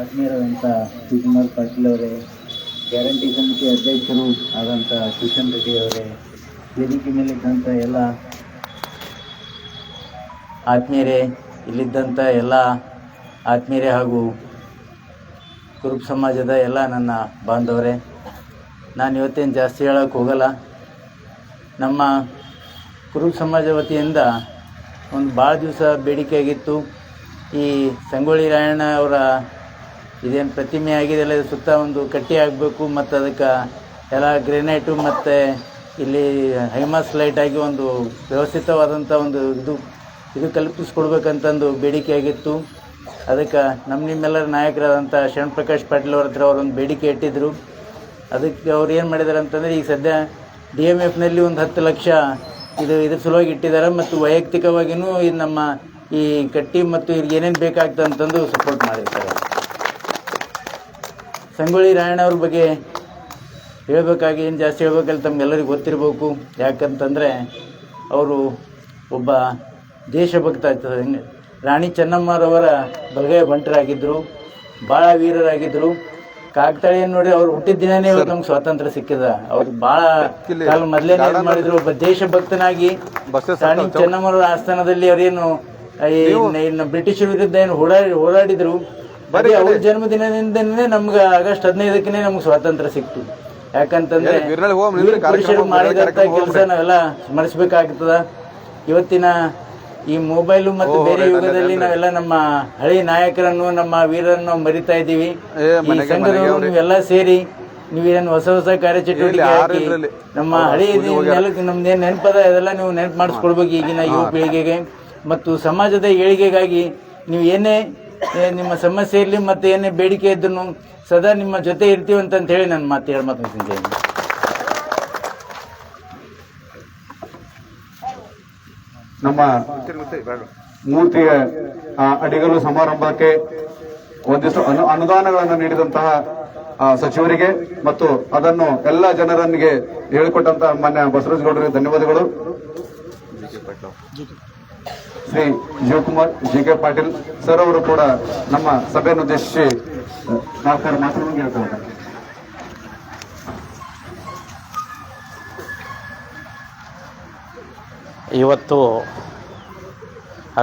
ಆತ್ಮೀಯರಾದಂಥ ಶಿವಕುಮಾರ್ ಪಾಟೀಲ್ ಅವರೇ, ಗ್ಯಾರಂಟಿ ಸಮಿತಿ ಅಧ್ಯಕ್ಷರು ಆದಂಥ ಕಿಶನ್ ರೆಡ್ಡಿ ಅವರೇ, ವೇದಿಕೆ ಮೇಲಿದ್ದಂಥ ಎಲ್ಲ ಆತ್ಮೀಯರೇ, ಇಲ್ಲಿದ್ದಂಥ ಎಲ್ಲ ಆತ್ಮೀಯರೇ ಹಾಗೂ ಕುರುಬ ಸಮಾಜದ ಎಲ್ಲ ನನ್ನ ಬಾಂಧವರೇ, ನಾನು ಇವತ್ತೇನು ಜಾಸ್ತಿ ಹೇಳೋಕ್ಕೆ ಹೋಗಲ್ಲ. ನಮ್ಮ ಕುರುಬ ಸಮಾಜ ವತಿಯಿಂದ ಒಂದು ಭಾಳ ದಿವಸ ಬೇಡಿಕೆ ಆಗಿತ್ತು. ಈ ಸಂಗೊಳ್ಳಿ ರಾಯಣ್ಣ ಅವರ ಇದೇನು ಪ್ರತಿಮೆ ಆಗಿದೆಲ್ಲ ಸುತ್ತ ಒಂದು ಕಟ್ಟಿ ಆಗಬೇಕು ಮತ್ತು ಅದಕ್ಕೆ ಎಲ್ಲ ಗ್ರೆನೈಟು ಮತ್ತು ಇಲ್ಲಿ ಹೈಮಾಸ್ ಲೈಟಾಗಿ ಒಂದು ವ್ಯವಸ್ಥಿತವಾದಂಥ ಒಂದು ಇದು ಕಲ್ಪಿಸ್ಕೊಡ್ಬೇಕಂತಂದು ಬೇಡಿಕೆ ಆಗಿತ್ತು. ಅದಕ್ಕೆ ನಿಮ್ಮೆಲ್ಲರ ನಾಯಕರಾದಂಥ ಶರಣ್ ಪ್ರಕಾಶ್ ಪಾಟೀಲ್ ಅವ್ರ ಹತ್ರ ಅವರೊಂದು ಬೇಡಿಕೆ ಇಟ್ಟಿದ್ದರು. ಅದಕ್ಕೆ ಅವ್ರು ಏನು ಮಾಡಿದ್ದಾರೆ ಅಂತಂದರೆ ಈಗ ಸದ್ಯ DMFನಲ್ಲಿ ಒಂದು 10 ಲಕ್ಷ ಇದ್ರ ಸಲುವಾಗಿ ಇಟ್ಟಿದ್ದಾರೆ ಮತ್ತು ವೈಯಕ್ತಿಕವಾಗಿಯೂ ಇದು ನಮ್ಮ ಈ ಕಟ್ಟಿ ಮತ್ತು ಇವ್ರಿಗೆ ಏನೇನು ಬೇಕಾಗ್ತದೆ ಅಂತಂದು ಸಪೋರ್ಟ್ ಮಾಡಿರ್ತಾರೆ. ಸಂಗೊಳ್ಳಿ ರಾಯಣ್ಣವ್ರ ಬಗ್ಗೆ ಹೇಳಬೇಕಾಗಿ ಏನು ಜಾಸ್ತಿ ಹೇಳ್ಬೇಕಲ್ಲ, ತಮಗೆಲ್ಲರಿಗೂ ಗೊತ್ತಿರಬೇಕು. ಯಾಕಂತಂದರೆ ಅವರು ಒಬ್ಬ ದೇಶಭಕ್ತ. ರಾಣಿ ಚೆನ್ನಮ್ಮರವರ ಬಲಗೈ ಬಂಟರಾಗಿದ್ದರು, ಭಾಳ ವೀರರಾಗಿದ್ದರು. ಕಾಕತಾಳಿಯನ್ನು ನೋಡಿ ಅವ್ರು ಹುಟ್ಟಿದ ದಿನನೇ ಇವತ್ತು ನಮ್ಗೆ ಸ್ವಾತಂತ್ರ್ಯ ಸಿಕ್ಕಿದ. ಅವ್ರು ಭಾಳ ಕಾಲ ಮೊದಲೇ ಮಾಡಿದ್ರು. ಒಬ್ಬ ದೇಶಭಕ್ತನಾಗಿ ರಾಣಿ ಚೆನ್ನಮ್ಮರ ಆಸ್ಥಾನದಲ್ಲಿ ಅವರೇನು ಇನ್ನು ಬ್ರಿಟಿಷರ ವಿರುದ್ಧ ಏನು ಹೋರಾಡಿದ್ರು. ಅವ್ರ ಜನ್ಮದಿನದಿಂದನೇ ನಮ್ಗೆ ಆಗಸ್ಟ್ 15ಕ್ಕೆ ನಮ್ಗೆ ಸ್ವಾತಂತ್ರ್ಯ ಸಿಕ್ತು. ಯಾಕಂತಂದ್ರೆ ಪುರುಷರು ಮಾಡಿದಂಥ ಕೆಲಸ ನಾವೆಲ್ಲ ಸ್ಮರಿಸಬೇಕಾಗ್ತದ. ಇವತ್ತಿನ ಈ ಮೊಬೈಲು ಮತ್ತು ಬೇರೆ ಯುಗದಲ್ಲಿ ನಾವೆಲ್ಲ ನಮ್ಮ ಹಳಿ ನಾಯಕರನ್ನು, ನಮ್ಮ ವೀರರನ್ನು ಮರಿತಾ ಇದ್ದೀವಿ. ಈ ಸಂಘದವರು ನೀವೆಲ್ಲ ಸೇರಿ ನೀವೇನು ಹೊಸ ಕಾರ್ಯಚಟುವಟಿಕೆ ಹಾಕಿ ನಮ್ಮ ಹಳಿ ನೆಲಕ್ಕೆ ನಮ್ದೇನು ನೆನಪದ ಅದೆಲ್ಲ ನೀವು ನೆನಪು ಮಾಡಿಸ್ಕೊಡ್ಬೇಕು ಈಗಿನ ಯುವ ಪೀಳಿಗೆಗೆ. ಮತ್ತು ಸಮಾಜದ ಏಳಿಗೆಗಾಗಿ ನೀವು ಏನೇ ನಿಮ್ಮ ಸಮಸ್ಯೆ ಇರಲಿ ಮತ್ತು ಏನೇ ಬೇಡಿಕೆ ಇದ್ರೂ ಸದಾ ನಿಮ್ಮ ಜೊತೆ ಇರ್ತೀವಂತ ಹೇಳಿ ನಾನು ಮಾತು ಮುಗಿಸಿದ್ದೇನೆ. ನಮ್ಮ ಮೂರ್ತಿಯ ಅಡಿಗಲು ಸಮಾರಂಭಕ್ಕೆ ಒಂದಿಷ್ಟು ಅನುದಾನಗಳನ್ನು ನೀಡಿದಂತಹ ಸಚಿವರಿಗೆ ಮತ್ತು ಅದನ್ನು ಎಲ್ಲ ಜನರನ್ನಿಗೆ ಹೇಳಿಕೊಟ್ಟಂತಹ ಮಾನ್ಯ ಬಸವರಾಜ ಗೌಡರಿಗೆ ಧನ್ಯವಾದಗಳು. ಶ್ರೀ ಶಿವಕುಮಾರ್ G.K. ಪಾಟೀಲ್ ಸರ್ ಅವರು ಕೂಡ ನಮ್ಮ ಸಭೆಯನ್ನು ಉದ್ದೇಶಿಸಿ 4 ಮಾತುಗಳನ್ನು ಹೇಳ್ತಾರೆ. ಇವತ್ತು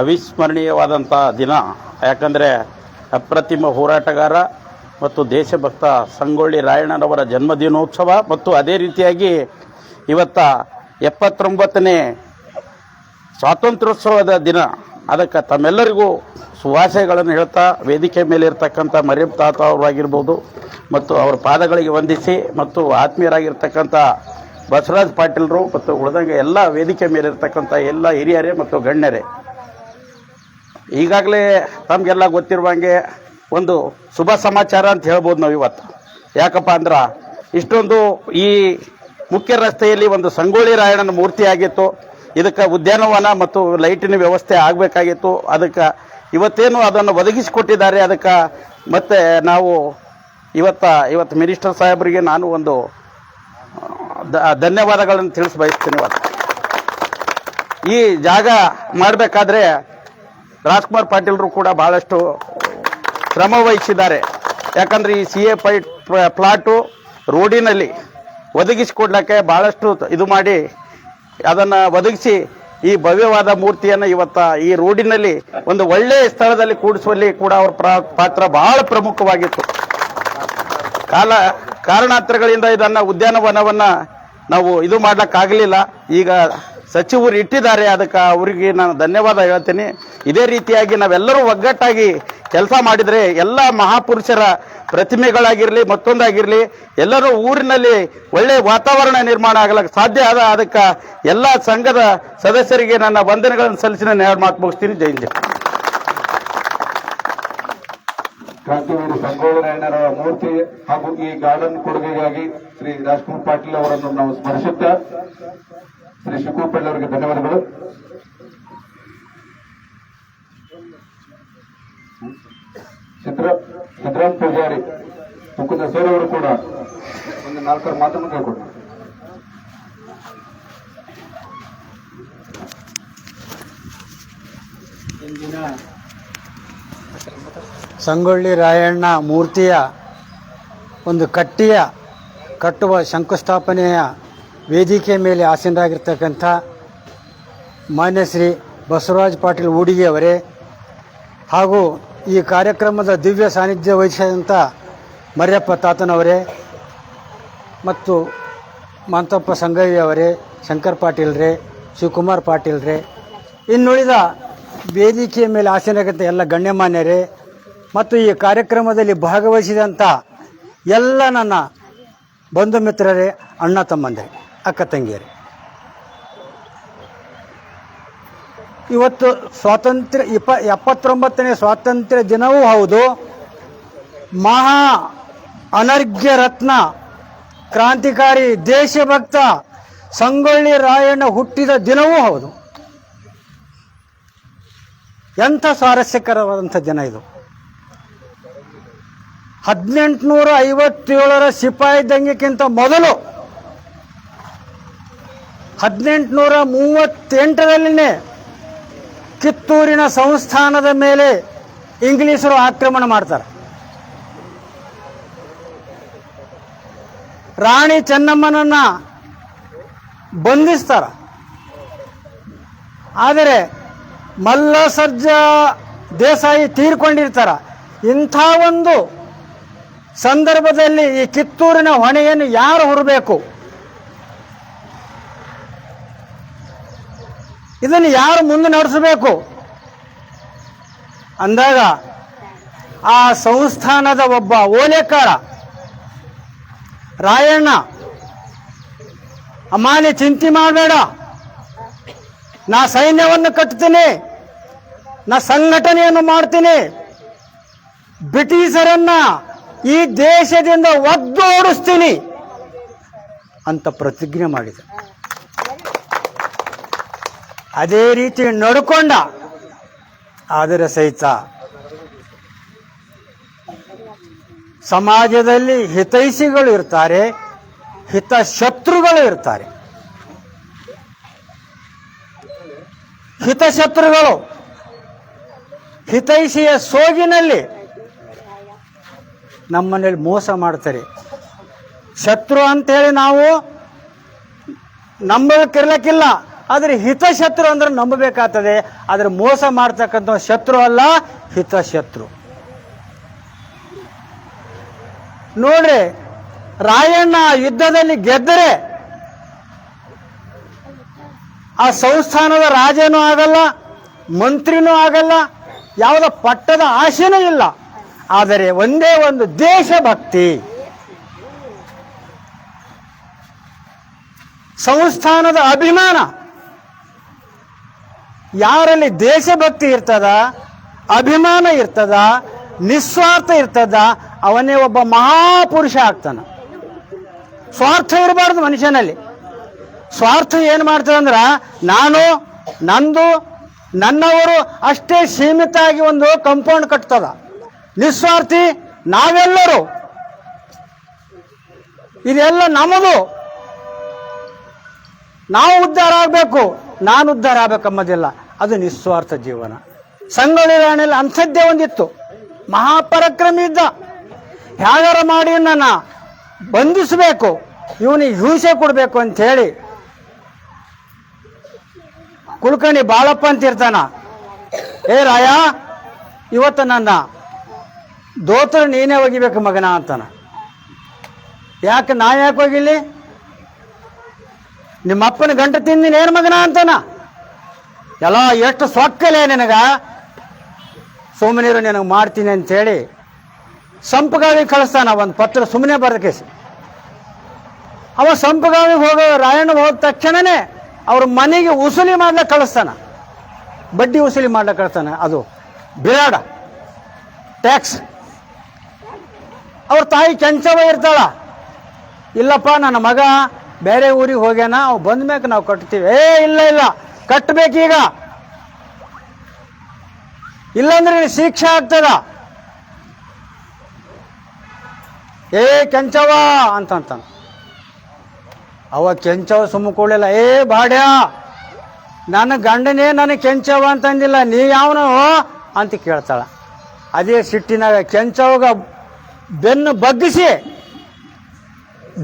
ಅವಿಸ್ಮರಣೀಯವಾದಂಥ ದಿನ. ಯಾಕಂದರೆ ಅಪ್ರತಿಮ ಹೋರಾಟಗಾರ ಮತ್ತು ದೇಶಭಕ್ತ ಸಂಗೊಳ್ಳಿ ರಾಯಣ್ಣನವರ ಜನ್ಮದಿನೋತ್ಸವ ಮತ್ತು ಅದೇ ರೀತಿಯಾಗಿ ಇವತ್ತ 79ನೇ ಸ್ವಾತಂತ್ರ್ಯೋತ್ಸವದ ದಿನ. ಅದಕ್ಕೆ ತಮ್ಮೆಲ್ಲರಿಗೂ ಶುಭಾಶಯಗಳನ್ನು ಹೇಳ್ತಾ ವೇದಿಕೆ ಮೇಲೆ ಇರ್ತಕ್ಕಂಥ ಮರಿಯಂ ತಾತ ಅವರಾಗಿರ್ಬೋದು ಮತ್ತು ಅವರ ಪಾದಗಳಿಗೆ ವಂದಿಸಿ ಮತ್ತು ಆತ್ಮೀಯರಾಗಿರ್ತಕ್ಕಂಥ ಬಸವರಾಜ್ ಪಾಟೀಲ್ರು ಮತ್ತು ಉಳಿದಂಗೆ ಎಲ್ಲ ವೇದಿಕೆ ಮೇಲೆ ಇರ್ತಕ್ಕಂಥ ಎಲ್ಲ ಹಿರಿಯರೇ ಮತ್ತು ಗಣ್ಯರೇ, ಈಗಾಗಲೇ ತಮಗೆಲ್ಲ ಗೊತ್ತಿರುವಂಗೆ ಒಂದು ಶುಭ ಸಮಾಚಾರ ಅಂತ ಹೇಳ್ಬೋದು ನಾವು ಇವತ್ತು. ಯಾಕಪ್ಪ ಅಂದ್ರೆ ಇಷ್ಟೊಂದು ಈ ಮುಖ್ಯ ರಸ್ತೆಯಲ್ಲಿ ಒಂದು ಸಂಗೊಳ್ಳಿ ರಾಯಣ್ಣನ ಮೂರ್ತಿ ಆಗಿತ್ತು. ಇದಕ್ಕೆ ಉದ್ಯಾನವನ ಮತ್ತು ಲೈಟಿನ ವ್ಯವಸ್ಥೆ ಆಗಬೇಕಾಗಿತ್ತು. ಅದಕ್ಕೆ ಇವತ್ತೇನು ಅದನ್ನು ಒದಗಿಸಿಕೊಟ್ಟಿದ್ದಾರೆ. ಅದಕ್ಕೆ ಮತ್ತೆ ನಾವು ಇವತ್ತು ಮಿನಿಸ್ಟರ್ ಸಾಹೇಬರಿಗೆ ನಾನು ಒಂದು ಧನ್ಯವಾದಗಳನ್ನು ತಿಳಿಸಿ ಬಯಸ್ತೀನಿ. ಇವತ್ತು ಈ ಜಾಗ ಮಾಡಬೇಕಾದ್ರೆ ರಾಜ್ಕುಮಾರ್ ಪಾಟೀಲ್ರು ಕೂಡ ಬಹಳಷ್ಟು ಶ್ರಮ ವಹಿಸಿದ್ದಾರೆ. ಯಾಕಂದರೆ ಈ CA ಪ್ಲಾಟು ರೋಡಿನಲ್ಲಿ ಒದಗಿಸಿಕೊಡ್ಲಿಕ್ಕೆ ಬಹಳಷ್ಟು ಇದು ಮಾಡಿ ಅದನ್ನು ಒದಗಿಸಿ ಈ ಭವ್ಯವಾದ ಮೂರ್ತಿಯನ್ನು ಈ ರೋಡಿನಲ್ಲಿ ಒಂದು ಒಳ್ಳೆಯ ಸ್ಥಳದಲ್ಲಿ ಕೂಡಿಸುವಲ್ಲಿ ಕೂಡ ಅವರ ಪಾತ್ರ ಬಹಳ ಪ್ರಮುಖವಾಗಿತ್ತು. ಕಾರಣಾಂತರಗಳಿಂದ ಇದನ್ನು ಉದ್ಯಾನವನವನ್ನು ನಾವು ಇದು ಮಾಡ್ಲಿಕ್ಕಾಗಲಿಲ್ಲ. ಈಗ ಸಚಿವರು ಇಟ್ಟಿದ್ದಾರೆ, ಅದಕ್ಕೆ ಅವರಿಗೆ ನಾನು ಧನ್ಯವಾದ ಹೇಳ್ತೀನಿ. ಇದೇ ರೀತಿಯಾಗಿ ನಾವೆಲ್ಲರೂ ಒಗ್ಗಟ್ಟಾಗಿ ಕೆಲಸ ಮಾಡಿದರೆ ಎಲ್ಲ ಮಹಾಪುರುಷರ ಪ್ರತಿಮೆಗಳಾಗಿರಲಿ ಮತ್ತೊಂದಾಗಿರಲಿ ಎಲ್ಲರೂ ಊರಿನಲ್ಲಿ ಒಳ್ಳೆಯ ವಾತಾವರಣ ನಿರ್ಮಾಣ ಆಗಲಿಕ್ಕೆ ಸಾಧ್ಯ ಆದ. ಅದಕ್ಕೆ ಎಲ್ಲ ಸಂಘದ ಸದಸ್ಯರಿಗೆ ನನ್ನ ವಂದನೆಗಳನ್ನು ಸಲ್ಲಿಸಿ ನಾನು 2 ಮಾತು ಮುಗಿಸ್ತೀನಿ. ಜೈ ಹಿಂದ್. ಕ್ರಾಂತಿವೀರ ಸಂಗೊಳ್ಳಿ ರಾಯಣ್ಣರ ಮೂರ್ತಿ ಹಾಗೂ ಈ ಗಾರ್ಡನ್ ಕೊಡುಗೆಗಾಗಿ ಶ್ರೀ ರಾಜ್ಕುಮಾರ್ ಪಾಟೀಲ್ ಅವರನ್ನು ನಾವು ಸ್ಮರಿಸುತ್ತಾ ಶ್ರೀ ಶಿವಕುಮಾರ್ ಪಾಟೀಲ್ ಅವರಿಗೆ ಧನ್ಯವಾದಗಳು. ಸಿದ್ದರಾಮ್ ಪೂಜಾರಿ ಮುಕುಂದ ಸರ್ ಅವರು ಕೂಡ ಒಂದು 4 ಮಾತನ್ನು ಕೇಳ್ಕೊಡ್ತಾರೆ. ಇಂದಿನ ಸಂಗೊಳ್ಳಿ ರಾಯಣ್ಣ ಮೂರ್ತಿಯ ಒಂದು ಕಟ್ಟುವ ಶಂಕುಸ್ಥಾಪನೆಯ ವೇದಿಕೆ ಮೇಲೆ ಆಸೀನರಾಗಿರ್ತಕ್ಕಂಥ ಮಾನ್ಯ ಶ್ರೀ ಬಸವರಾಜ್ ಪಾಟೀಲ್ ಊಡಿಗೆಯವರೇ ಹಾಗೂ ಈ ಕಾರ್ಯಕ್ರಮದ ದಿವ್ಯ ಸಾನ್ನಿಧ್ಯ ವಹಿಸಿದಂಥ ಮರ್ಯಪ್ಪ ತಾತನವರೇ ಮತ್ತು ಮಾಂತಪ್ಪ ಸಂಗಯ್ಯವರೇ, ಶಂಕರ್ ಪಾಟೀಲ್ರೇ, ಶಿವಕುಮಾರ್ ಪಾಟೀಲ್ರೇ, ಇನ್ನುಳಿದ ವೇದಿಕೆಯ ಮೇಲೆ ಆಸೀನರಾಗಿದ್ದ ಎಲ್ಲ ಗಣ್ಯಮಾನ್ಯರೇ ಮತ್ತು ಈ ಕಾರ್ಯಕ್ರಮದಲ್ಲಿ ಭಾಗವಹಿಸಿದಂಥ ಎಲ್ಲ ನನ್ನ ಬಂಧು ಮಿತ್ರರೇ, ಅಣ್ಣ ತಮ್ಮಂದಿರೇ, ಅಕ್ಕ ತಂಗಿಯರೇ, ಇವತ್ತು ಸ್ವಾತಂತ್ರ್ಯ 79ನೇ ಸ್ವಾತಂತ್ರ್ಯ ದಿನವೂ ಹೌದು, ಮಹಾ ಅನರ್ಘ್ಯ ರತ್ನ ಕ್ರಾಂತಿಕಾರಿ ದೇಶಭಕ್ತ ಸಂಗೊಳ್ಳಿ ರಾಯಣ್ಣ ಹುಟ್ಟಿದ ದಿನವೂ ಹೌದು. ಎಂಥ ಸ್ವಾರಸ್ಯಕರವಾದಂಥ ದಿನ ಇದು. 1857ರ ಸಿಪಾಯಿ ದಂಗೆಗಿಂತ ಮೊದಲು 1838ರಲ್ಲಿನೇ ಕಿತ್ತೂರಿನ ಸಂಸ್ಥಾನದ ಮೇಲೆ ಇಂಗ್ಲಿಷರು ಆಕ್ರಮಣ ಮಾಡ್ತಾರೆ. ರಾಣಿ ಚೆನ್ನಮ್ಮನನ್ನ ಬಂಧಿಸ್ತಾರ. ಆದರೆ ಮಲ್ಲಸರ್ಜ ದೇಸಾಯಿ ತೀರ್ಕೊಂಡಿರ್ತಾರ. ಇಂಥ ಒಂದು ಸಂದರ್ಭದಲ್ಲಿ ಈ ಕಿತ್ತೂರಿನ ಹೊಣೆಯನ್ನು ಯಾರು ಹೊರಬೇಕು? ಇದನ್ನು ಯಾರು ಮುಂದೆ ನಡೆಸಬೇಕು ಅಂದಾಗ ಆ ಸಂಸ್ಥಾನದ ಒಬ್ಬ ಓಲೆಕಾರ ರಾಯಣ್ಣ, ಅಮಾನಿ ಚಿಂತೆ ಮಾಡಬೇಡ, ನಾ ಸೈನ್ಯವನ್ನು ಕಟ್ತೀನಿ, ನಾ ಸಂಘಟನೆಯನ್ನು ಮಾಡ್ತೀನಿ, ಬ್ರಿಟಿಷರನ್ನ ಈ ದೇಶದಿಂದ ಒದ್ದೋಡಿಸ್ತೀನಿ ಅಂತ ಪ್ರತಿಜ್ಞೆ ಮಾಡಿದ. ಅದೇ ರೀತಿ ನಡ್ಕೊಂಡ. ಆದರೆ ಸಹಿತ ಸಮಾಜದಲ್ಲಿ ಹಿತೈಷಿಗಳು ಇರ್ತಾರೆ, ಹಿತಶತ್ರುಗಳು ಇರ್ತಾರೆ. ಹಿತಶತ್ರುಗಳು ಹಿತೈಷಿಯ ಸೋಗಿನಲ್ಲಿ ನಮ್ಮನೇಲಿ ಮೋಸ ಮಾಡ್ತಾರೆ. ಶತ್ರು ಅಂತೇಳಿ ನಾವು ನಂಬಕ್ಕಿರ್ಲಕ್ಕಿಲ್ಲ, ಆದರೆ ಹಿತಶತ್ರು ಅಂದ್ರೆ ನಂಬಬೇಕಾಗ್ತದೆ. ಆದರೆ ಮೋಸ ಮಾಡ್ತಕ್ಕಂಥ ಶತ್ರು ಅಲ್ಲ, ಹಿತಶತ್ರು. ನೋಡ್ರಿ, ರಾಯಣ್ಣ ಯುದ್ಧದಲ್ಲಿ ಗೆದ್ದರೆ ಆ ಸಂಸ್ಥಾನದ ರಾಜನೂ ಆಗಲ್ಲ, ಮಂತ್ರಿನೂ ಆಗಲ್ಲ, ಯಾವುದೋ ಪಟ್ಟದ ಆಶೆನೂ ಇಲ್ಲ. ಆದರೆ ಒಂದೇ ಒಂದು ದೇಶಭಕ್ತಿ, ಸಂಸ್ಥಾನದ ಅಭಿಮಾನ. ಯಾರಲ್ಲಿ ದೇಶಭಕ್ತಿ ಇರ್ತದ, ಅಭಿಮಾನ ಇರ್ತದ, ನಿಸ್ವಾರ್ಥ ಇರ್ತದ, ಅವನೇ ಒಬ್ಬ ಮಹಾಪುರುಷ ಆಗ್ತಾನ. ಸ್ವಾರ್ಥ ಇರಬಾರ್ದು ಮನುಷ್ಯನಲ್ಲಿ. ಸ್ವಾರ್ಥ ಏನು ಮಾಡ್ತದಂದ್ರ ನಾನು, ನಂದು, ನನ್ನವರು ಅಷ್ಟೇ ಸೀಮಿತ ಆಗಿ ಒಂದು ಕಂಪೌಂಡ್ ಕಟ್ತದ. ನಿಸ್ವಾರ್ಥಿ ನಾವೆಲ್ಲರೂ, ಇದೆಲ್ಲ ನಮ್ಮದು, ನಾವು ಉದ್ಧಾರ ಆಗಬೇಕು, ನಾನು ಉದ್ಧಾರ ಆಗ್ಬೇಕಂಬುದಿಲ್ಲ. ಅದು ನಿಸ್ವಾರ್ಥ ಜೀವನ. ಸಂಗೊಳ್ಳಿ ರಾಯಣ್ಣಲ್ಲಿ ಅಂಥದ್ದೇ ಒಂದಿತ್ತು. ಮಹಾಪರಾಕ್ರಮಿ ಇದ್ದ. ಹೇಗಾರ ಮಾಡಿ ನನ್ನ ಬಂಧಿಸಬೇಕು, ಇವನಿಗೆ ಹಿಂಸೆ ಕೊಡಬೇಕು ಅಂಥೇಳಿ ಕುಲಕರ್ಣಿ ಬಾಳಪ್ಪ ಅಂತ ಇರ್ತಾನ. ಏ ರಾಯ, ಇವತ್ತು ನನ್ನ ದೋತ್ರ ನೀನೇ ಒಗಿಬೇಕು ಮಗನ ಅಂತಾನ. ಯಾಕೆ ನಾ ಯಾಕೆ ಹೋಗಿಲ್ಲಿ? ನಿಮ್ಮಪ್ಪನ ಗಂಟು ತಿಂದಿನೇನು ಮಗನ ಅಂತಾನ. ಎಲ್ಲ ಎಷ್ಟು ಸೊಕ್ಕಲೆ ನಿನಗ, ಸುಮ್ಮನಿರು ನಿನಗೆ ಮಾಡ್ತೀನಿ ಅಂತೇಳಿ ಸಂಪಗಾವಿಗೆ ಕಳಿಸ್ತಾನ ಒಂದು ಪತ್ರ ಸುಮ್ಮನೆ ಬರೆದ ಕೇಸಿ. ಅವ ಸಂಪಗಾವಿಗೆ ಹೋಗೋ ರಾಯಣ್ಣ ಹೋದ ತಕ್ಷಣನೇ ಅವ್ರ ಮನೆಗೆ ಉಸುಲಿ ಮಾಡ್ಲಿಕ್ಕೆ ಕಳಿಸ್ತಾನ, ಬಡ್ಡಿ ಉಸುಲಿ ಮಾಡ್ಲಿಕ್ಕೆ ಕಳಿಸ್ತಾನ. ಅದು ಬಿರಾಡ, ಟ್ಯಾಕ್ಸ್. ಅವ್ರ ತಾಯಿ ಕೆಂಚವ ಇರ್ತಾಳ, ಇಲ್ಲಪ್ಪ ನನ್ನ ಮಗ ಬೇರೆ ಊರಿಗೆ ಹೋಗ್ಯಾನ, ಅವ್ ಬಂದ ಮ್ಯಾಕ ನಾವು ಕಟ್ತೀವಿ. ಇಲ್ಲ ಇಲ್ಲ, ಕಟ್ಟಬೇಕೀಗ, ಇಲ್ಲಾಂದ್ರೆ ಶಿಕ್ಷೆ ಆಗ್ತದ. ಕೆಂಚವ ಅಂತ ಅವ ಕೆಂಚವ ಸುಮ್ಮ ಕೂಡಲಿಲ್ಲ. ಬಾಡ್ಯ, ನನ್ನ ಗಂಡನೇ ನನಗೆ ಕೆಂಚವ ಅಂತಂದಿಲ್ಲ, ನೀ ಯಾವನು ಅಂತ ಕೇಳ್ತಾಳ. ಅದೇ ಸಿಟ್ಟಿನಾಗ ಕೆಂಚವಾಗ ಬೆನ್ನು ಬಗ್ಗಿಸಿ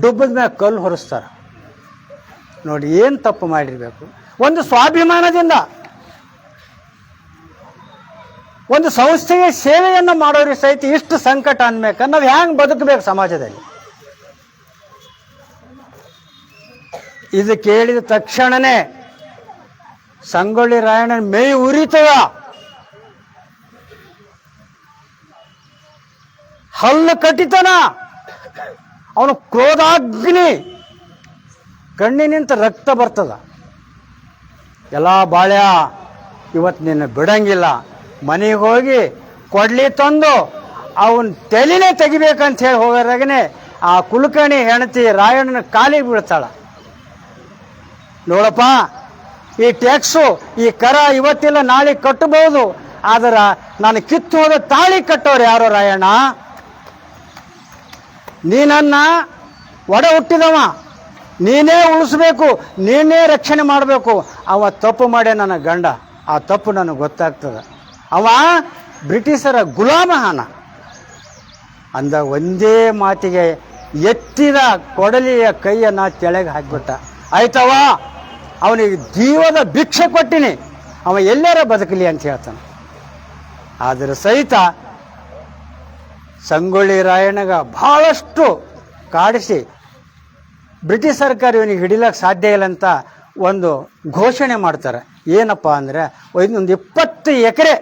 ಡುಬ್ಬದ ಮ್ಯಾಗ ಕಲ್ಲು ಹೊರಿಸ್ತಾರ. ನೋಡಿ ಏನು ತಪ್ಪು ಮಾಡಿರ್ಬೇಕು. ಒಂದು ಸ್ವಾಭಿಮಾನದಿಂದ ಒಂದು ಸಂಸ್ಥೆಗೆ ಸೇವೆಯನ್ನು ಮಾಡೋರಿಗೆ ಸಹಿತ ಇಷ್ಟು ಸಂಕಟ ಅನ್ಬೇಕ, ನಾವು ಹ್ಯಾಂಗೆ ಬದುಕಬೇಕು ಸಮಾಜದಲ್ಲಿ? ಇದು ಕೇಳಿದ ತಕ್ಷಣನೇ ಸಂಗೊಳ್ಳಿ ರಾಯಣ್ಣನ ಮೈ ಉರಿತದ, ಹಲ್ಲು ಕಟ್ಟಿತನ, ಅವನು ಕ್ರೋಧಾಗ್ನಿ, ಕಣ್ಣಿನಿಂದ ರಕ್ತ ಬರ್ತದ. ಎಲ್ಲ ಬಾಳ್ಯ, ಇವತ್ತು ನಿನ್ನ ಬಿಡಂಗಿಲ್ಲ, ಮನೆಗೆ ಹೋಗಿ ಕೊಡ್ಲಿ ತಂದು ಅವನ್ ತಲೆನೇ ತೆಗಿಬೇಕಂತ ಹೇಳಿ ಹೋಗೋರಾಗನೆ ಆ ಕುಲಕರ್ಣಿ ಹೆಂಡತಿ ರಾಯಣ್ಣನ ಕಾಲಿಗೆ ಬೀಳ್ತಾಳ. ನೋಡಪ್ಪ, ಈ ಟ್ಯಾಕ್ಸು, ಈ ಕರ ಇವತ್ತಿಲ್ಲ ನಾಳೆ ಕಟ್ಟಬಹುದು, ಆದ್ರ ನಾನು ಕಿತ್ತು ಹೋದ ತಾಳಿ ಕಟ್ಟೋರು ಯಾರೋ ರಾಯಣ್ಣ? ನೀನನ್ನ ಒಡ ಹುಟ್ಟಿದವ, ನೀನೇ ಉಳಿಸ್ಬೇಕು, ನೀನೇ ರಕ್ಷಣೆ ಮಾಡಬೇಕು. ಅವ ತಪ್ಪು ಮಾಡ್ಯ ನನ್ನ ಗಂಡ, ಆ ತಪ್ಪು ನನಗೆ ಗೊತ್ತಾಗ್ತದ. ಅವ ಬ್ರಿಟಿಷರ ಗುಲಾಮಹಾನ ಅಂದ ಒಂದೇ ಮಾತಿಗೆ ಎತ್ತಿದ ಕೊಡಲಿಯ ಕೈಯನ್ನು ತೆಳಗೆ ಹಾಕಿಬಿಟ್ಟ. ಆಯ್ತವ, ಅವನಿಗೆ ಜೀವದ ಭಿಕ್ಷೆ ಕೊಟ್ಟಿನಿ, ಅವ ಎಲ್ಲಾರ ಬದುಕಲಿ ಅಂತ ಹೇಳ್ತಾನೆ. ಆದರೆ ಸಹಿತ ಸಂಗೊಳ್ಳಿ ರಾಯಣ್ಣಗ ಬಹಳಷ್ಟು ಕಾಡಿಸಿ ಬ್ರಿಟಿಷ್ ಸರ್ಕಾರ ಇವನಿಗೆ ಹಿಡಿಲಕ್ಕೆ ಸಾಧ್ಯ ಇಲ್ಲ ಅಂತ ಒಂದು ಘೋಷಣೆ ಮಾಡ್ತಾರೆ. ಏನಪ್ಪ ಅಂದರೆ ಒಂದು 20 ಎಕರೆ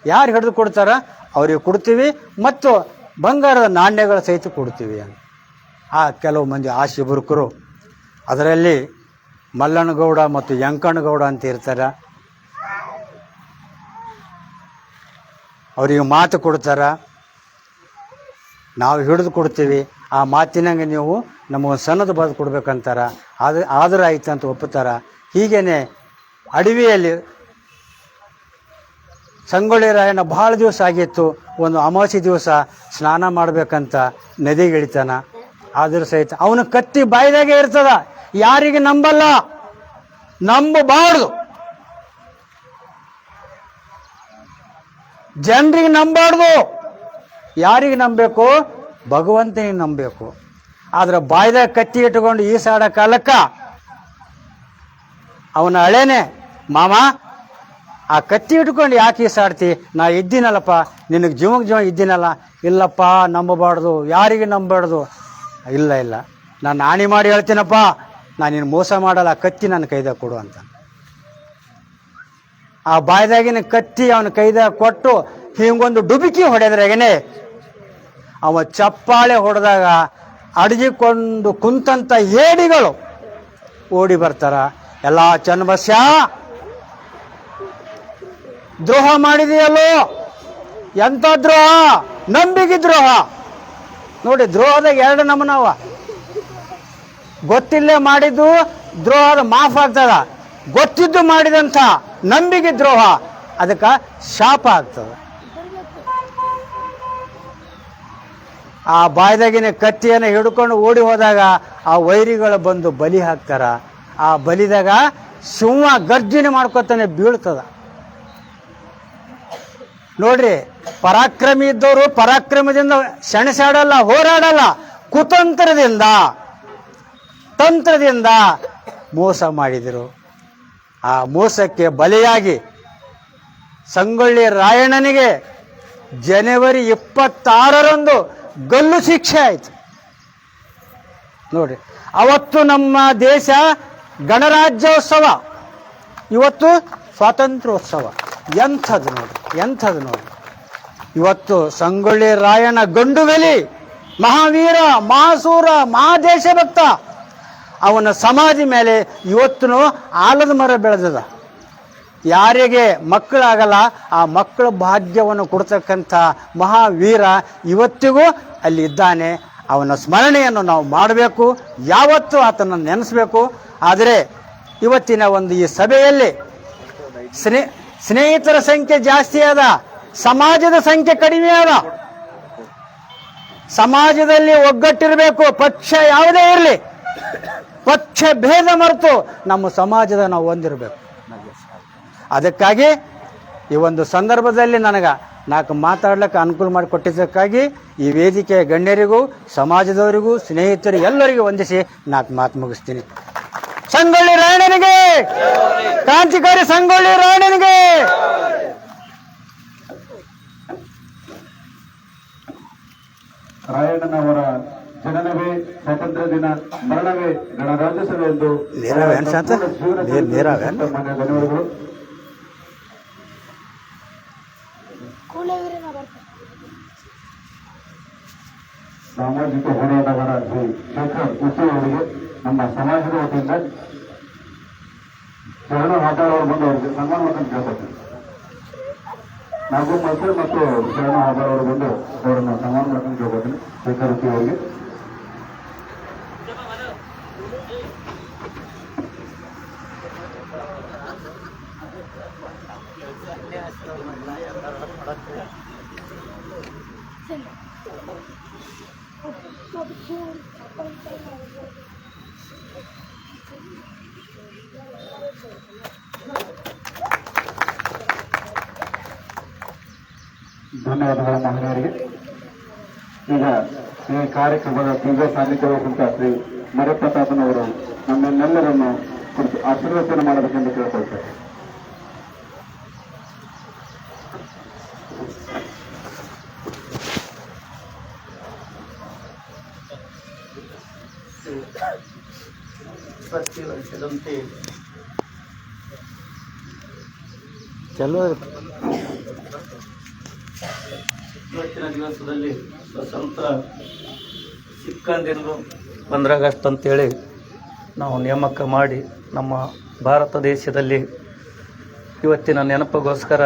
ಯಾರು ಹಿಡಿದು ಕೊಡ್ತಾರ ಅವ್ರಿಗೆ ಕೊಡ್ತೀವಿ, ಮತ್ತು ಬಂಗಾರದ ನಾಣ್ಯಗಳ ಸಹಿತ ಕೊಡ್ತೀವಿ ಅಂತ. ಆ ಕೆಲವು ಮಂದಿ ಆಶೆ ಬುರುಕರು, ಅದರಲ್ಲಿ ಮಲ್ಲಣ್ಣಗೌಡ ಮತ್ತು ಯಂಕಣ್ಣಗೌಡ ಅಂತ ಇರ್ತಾರೆ, ಅವರಿಗೆ ಮಾತು ಕೊಡ್ತಾರ, ನಾವು ಹಿಡಿದು ಕೊಡ್ತೀವಿ, ಆ ಮಾತಿನಂಗೆ ನೀವು ನಮಗೊಂದು ಸಣ್ಣದು ಬರೆದು ಕೊಡ್ಬೇಕಂತಾರ. ಆದ್ರೆ ಆಯ್ತು ಅಂತ ಒಪ್ಪುತ್ತಾರ. ಹೀಗೇನೆ ಅಡವಿಯಲ್ಲಿ ಸಂಗೊಳ್ಳಿ ರಾಯಣ್ಣ ಭಾಳ ದಿವಸ ಆಗಿತ್ತು. ಒಂದು ಅಮಾವಾಸ್ಯೆ ದಿವಸ ಸ್ನಾನ ಮಾಡಬೇಕಂತ ನದಿಗೆ ಇಳಿತಾನ. ಆದರೂ ಸಹಿತ ಅವನ ಕತ್ತಿ ಬಾಯಿದಾಗೆ ಇರ್ತದ. ಯಾರಿಗೆ ನಂಬಲ್ಲ, ನಂಬಬಾರ್ದು, ಜನರಿಗೆ ನಂಬಾರ್ದು. ಯಾರಿಗೆ ನಂಬಬೇಕು? ಭಗವಂತನಿಗೆ ನಂಬಬೇಕು. ಆದ್ರೆ ಬಾಯ್ದಾಗ ಕತ್ತಿ ಇಟ್ಕೊಂಡು ಈಸಾಡ ಕಾಲಕ್ಕ ಅವನ ಹಳೇನೆ, ಮಾಮ ಆ ಕತ್ತಿ ಇಟ್ಕೊಂಡು ಯಾಕೆ ಈಸಾಡ್ತಿ? ನಾ ಇದ್ದೀನಲ್ಲಪ್ಪ, ನಿನಗೆ ಜೀವ ಇದ್ದೀನಲ್ಲ. ಇಲ್ಲಪ್ಪ, ನಂಬಬಾರ್ದು, ಯಾರಿಗೆ ನಂಬಬಾರ್ದು. ಇಲ್ಲ ಇಲ್ಲ, ನಾನು ಹಾನಿ ಮಾಡಿ ಹೇಳ್ತೀನಪ್ಪ, ನಾನು ನಿನ್ನ ಮೋಸ ಮಾಡಲ್ಲ, ಕತ್ತಿ ನನ್ನ ಕೈದಾಗ ಕೊಡು ಅಂತ. ಆ ಬಾಯ್ದಾಗಿನ ಕತ್ತಿ ಅವನ ಕೈದಾಗ ಕೊಟ್ಟು ಹಿಂಗೊಂದು ಡುಬುಕಿ ಹೊಡೆದ್ರಾಗೇನೆ ಅವ ಚಪ್ಪಾಳೆ ಹೊಡೆದಾಗ ಅಡಗಿಕೊಂಡು ಕುಂತಂತ ಹೇಡಿಗಳು ಓಡಿ ಬರ್ತಾರ. ಎಲ್ಲ ಚನ್ನಬಸ್ಯ ದ್ರೋಹ ಮಾಡಿದೆಯಲ್ಲೋ, ಎಂತ ದ್ರೋಹ, ನಂಬಿಕೆ ದ್ರೋಹ. ನೋಡಿ, ದ್ರೋಹದಾಗ ಎರಡು ನಮೂನವ. ಗೊತ್ತಿಲ್ಲೇ ಮಾಡಿದ್ದು ದ್ರೋಹದ ಮಾಫ್ ಆಗ್ತದ, ಗೊತ್ತಿದ್ದು ಮಾಡಿದಂಥ ನಂಬಿಕೆ ದ್ರೋಹ ಅದಕ್ಕೆ ಶಾಪ ಆಗ್ತದ. ಆ ಬಾಯ್ದಾಗಿನ ಕತ್ತಿಯನ್ನು ಹಿಡ್ಕೊಂಡು ಓಡಿ ಹೋದಾಗ ಆ ವೈರಿಗಳು ಬಂದು ಬಲಿ ಹಾಕ್ತಾರ. ಆ ಬಲಿದಾಗ ಸಿಂಹ ಗರ್ಜನೆ ಮಾಡ್ಕೊತಾನೆ ಬೀಳ್ತದ. ನೋಡ್ರಿ, ಪರಾಕ್ರಮಿ ಇದ್ದವರು ಪರಾಕ್ರಮದಿಂದ ಸೆಣಸಾಡಲ್ಲ, ಹೋರಾಡಲ್ಲ, ಕುತಂತ್ರದಿಂದ ತಂತ್ರದಿಂದ ಮೋಸ ಮಾಡಿದರು. ಆ ಮೋಸಕ್ಕೆ ಬಲಿಯಾಗಿ ಸಂಗೊಳ್ಳಿ ರಾಯಣ್ಣನಿಗೆ ಜನವರಿ 26ರಂದು ಗಲ್ಲು ಶಿಕ್ಷೆ ಆಯಿತು. ನೋಡ್ರಿ, ಅವತ್ತು ನಮ್ಮ ದೇಶ ಗಣರಾಜ್ಯೋತ್ಸವ, ಇವತ್ತು ಸ್ವಾತಂತ್ರ್ಯೋತ್ಸವ. ಎಂಥದ್ದು ನೋಡಿ, ಎಂಥದ್ದು ನೋಡಿ. ಇವತ್ತು ಸಂಗೊಳ್ಳಿ ರಾಯಣ್ಣ ಗಂಡುವೆಲಿ, ಮಹಾವೀರ, ಮಹಾಸೂರ, ಮಹಾದೇಶಭಕ್ತ, ಅವನ ಸಮಾಧಿ ಮೇಲೆ ಇವತ್ತು ಆಲದ ಮರ ಬೆಳೆದದ. ಯಾರಿಗೆ ಮಕ್ಕಳಾಗಲ್ಲ ಆ ಮಕ್ಕಳ ಭಾಗ್ಯವನ್ನು ಕೊಡ್ತಕ್ಕಂಥ ಮಹಾವೀರ ಇವತ್ತಿಗೂ ಅಲ್ಲಿ ಇದ್ದಾನೆ. ಅವನ ಸ್ಮರಣೆಯನ್ನು ನಾವು ಮಾಡಬೇಕು, ಯಾವತ್ತೂ ಆತನನ್ನು ನೆನೆಸಬೇಕು. ಆದರೆ ಇವತ್ತಿನ ಒಂದು ಈ ಸಭೆಯಲ್ಲಿ ಸ್ನೇಹಿತರ ಸಂಖ್ಯೆ ಜಾಸ್ತಿ ಅದ, ಸಮಾಜದ ಸಂಖ್ಯೆ ಕಡಿಮೆ ಅದ. ಸಮಾಜದಲ್ಲಿ ಒಗ್ಗಟ್ಟಿರಬೇಕು, ಪಕ್ಷ ಯಾವುದೇ ಇರಲಿ, ಪಕ್ಷ ಭೇದ ಮರೆತು ನಮ್ಮ ಸಮಾಜದ ನಾವು ಹೊಂದಿರಬೇಕು. ಅದಕ್ಕಾಗಿ ಈ ಒಂದು ಸಂದರ್ಭದಲ್ಲಿ ನನಗೆ 4 ಮಾತಾಡ್ಲಿಕ್ಕೆ ಅನುಕೂಲ ಮಾಡಿಕೊಟ್ಟಿದ್ದಕ್ಕಾಗಿ ಈ ವೇದಿಕೆಯ ಗಣ್ಯರಿಗೂ ಸಮಾಜದವರಿಗೂ ಸ್ನೇಹಿತರಿಗೂ ಎಲ್ಲರಿಗೂ ವಂದಿಸಿ 4 ಮಾತು ಮುಗಿಸ್ತೀನಿ. ಸಂಗೊಳ್ಳಿ ರಾಯಣ್ಣನಿಗೆ, ಕ್ರಾಂತಿಕಾರಿ ಸಂಗೊಳ್ಳಿ ರಾಯಣ್ಣನಿಗೆ. ರಾಯಣ್ಣನವರ ಜನನವೇ ಸ್ವಾತಂತ್ರ್ಯ ದಿನ, ಮರಣವೇ ಗಣರಾಜ್ಯೋತ್ಸವ ಎಂದು ಧನ್ಯವಾದಗಳು. ಸಾಮಾಜಿಕ ಹೋರಾಟಗಾರ ಶ್ರೀ ಶೇಖರ್ ಉತ್ಸವ ಅವರಿಗೆ ನಮ್ಮ ಸಮಾಜದ ವತಿಯಿಂದ ಶರಣ ಹಾಟಾಳವರು ಬಂದು ಅವರಿಗೆ ಸನ್ಮಾನ ಮಾಡಲು ಕೇಳ್ಕೊಳ್ತೀನಿ. ನಾಗು ಮಲ್ಸರ್ ಮತ್ತು ಶರಣ ಹಾಟಾಳವರು ಬಂದು ಅವರನ್ನು ಸನ್ಮಾನ ಮಾಡಲು ಕೇಳ್ಕೊಳ್ತೀನಿ. ಶೇಖರ್ ಉತ್ಸವ ಅವರಿಗೆ ಧನ್ಯವಾದಗಳು ಮಹನೀಯರಿಗೆ. ಈಗ ಈ ಕಾರ್ಯಕ್ರಮದ ದಿವ್ಯ ಸಾನ್ನಿಧ್ಯ ವಹಿಸಿದಂತ ಶ್ರೀ ಮರಿಪ್ರತಾಪನವರು ನಮ್ಮೆಲ್ಲರನ್ನು ಕುರಿತು ಆಶೀರ್ವಚನ ಮಾಡಬೇಕೆಂದು ಕೇಳಿಕೊಳ್ತಾರೆ. ಚಲೋ ಇವತ್ತಿನ ದಿವಸದಲ್ಲಿ ಸ್ವತಂತ್ರ ಸಿಕ್ಕಂದಿನದು 15 ಆಗಸ್ಟ್ ಅಂತೇಳಿ ನಾವು ನೇಮಕ ಮಾಡಿ ನಮ್ಮ ಭಾರತ ದೇಶದಲ್ಲಿ ಇವತ್ತಿನ ನೆನಪಿಗೋಸ್ಕರ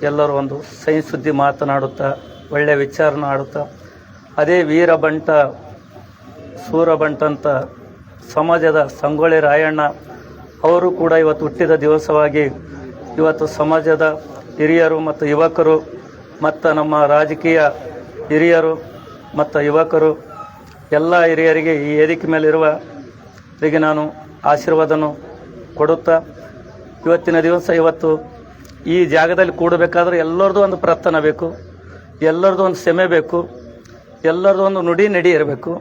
ಎಲ್ಲರೂ ಒಂದು ಸಹಿ ಸುದ್ದಿ ಮಾತನಾಡುತ್ತಾ ಒಳ್ಳೆಯ ವಿಚಾರನ ಆಡುತ್ತಾ ಅದೇ ವೀರಬಂಟ ಸೂರಬಂಟ ಅಂತ ಸಮಾಜದ ಸಂಗೊಳ್ಳಿ ರಾಯಣ್ಣ ಅವರು ಕೂಡ ಇವತ್ತು ಹುಟ್ಟಿದ ದಿವಸವಾಗಿ ಇವತ್ತು ಸಮಾಜದ ಹಿರಿಯರು ಮತ್ತು ಯುವಕರು ಮತ್ತು ನಮ್ಮ ರಾಜಕೀಯ ಹಿರಿಯರು ಮತ್ತು ಯುವಕರು ಎಲ್ಲ ಹಿರಿಯರಿಗೆ ಈ ವೇದಿಕೆ ಮೇಲಿರುವವರಿಗೆ ನಾನು ಆಶೀರ್ವಾದನು ಕೊಡುತ್ತಾ ಇವತ್ತಿನ ದಿವಸ ಇವತ್ತು ಈ ಜಾಗದಲ್ಲಿ ಕೂಡಬೇಕಾದ್ರೆ ಎಲ್ಲರದ್ದು ಒಂದು ಪ್ರಾರ್ಥನೆ ಬೇಕು, ಎಲ್ಲರದ್ದು ಒಂದು ಸೆಮೆ ಬೇಕು, ಎಲ್ಲರದ್ದು ಒಂದು ನುಡಿ ನಡಿ ಇರಬೇಕು.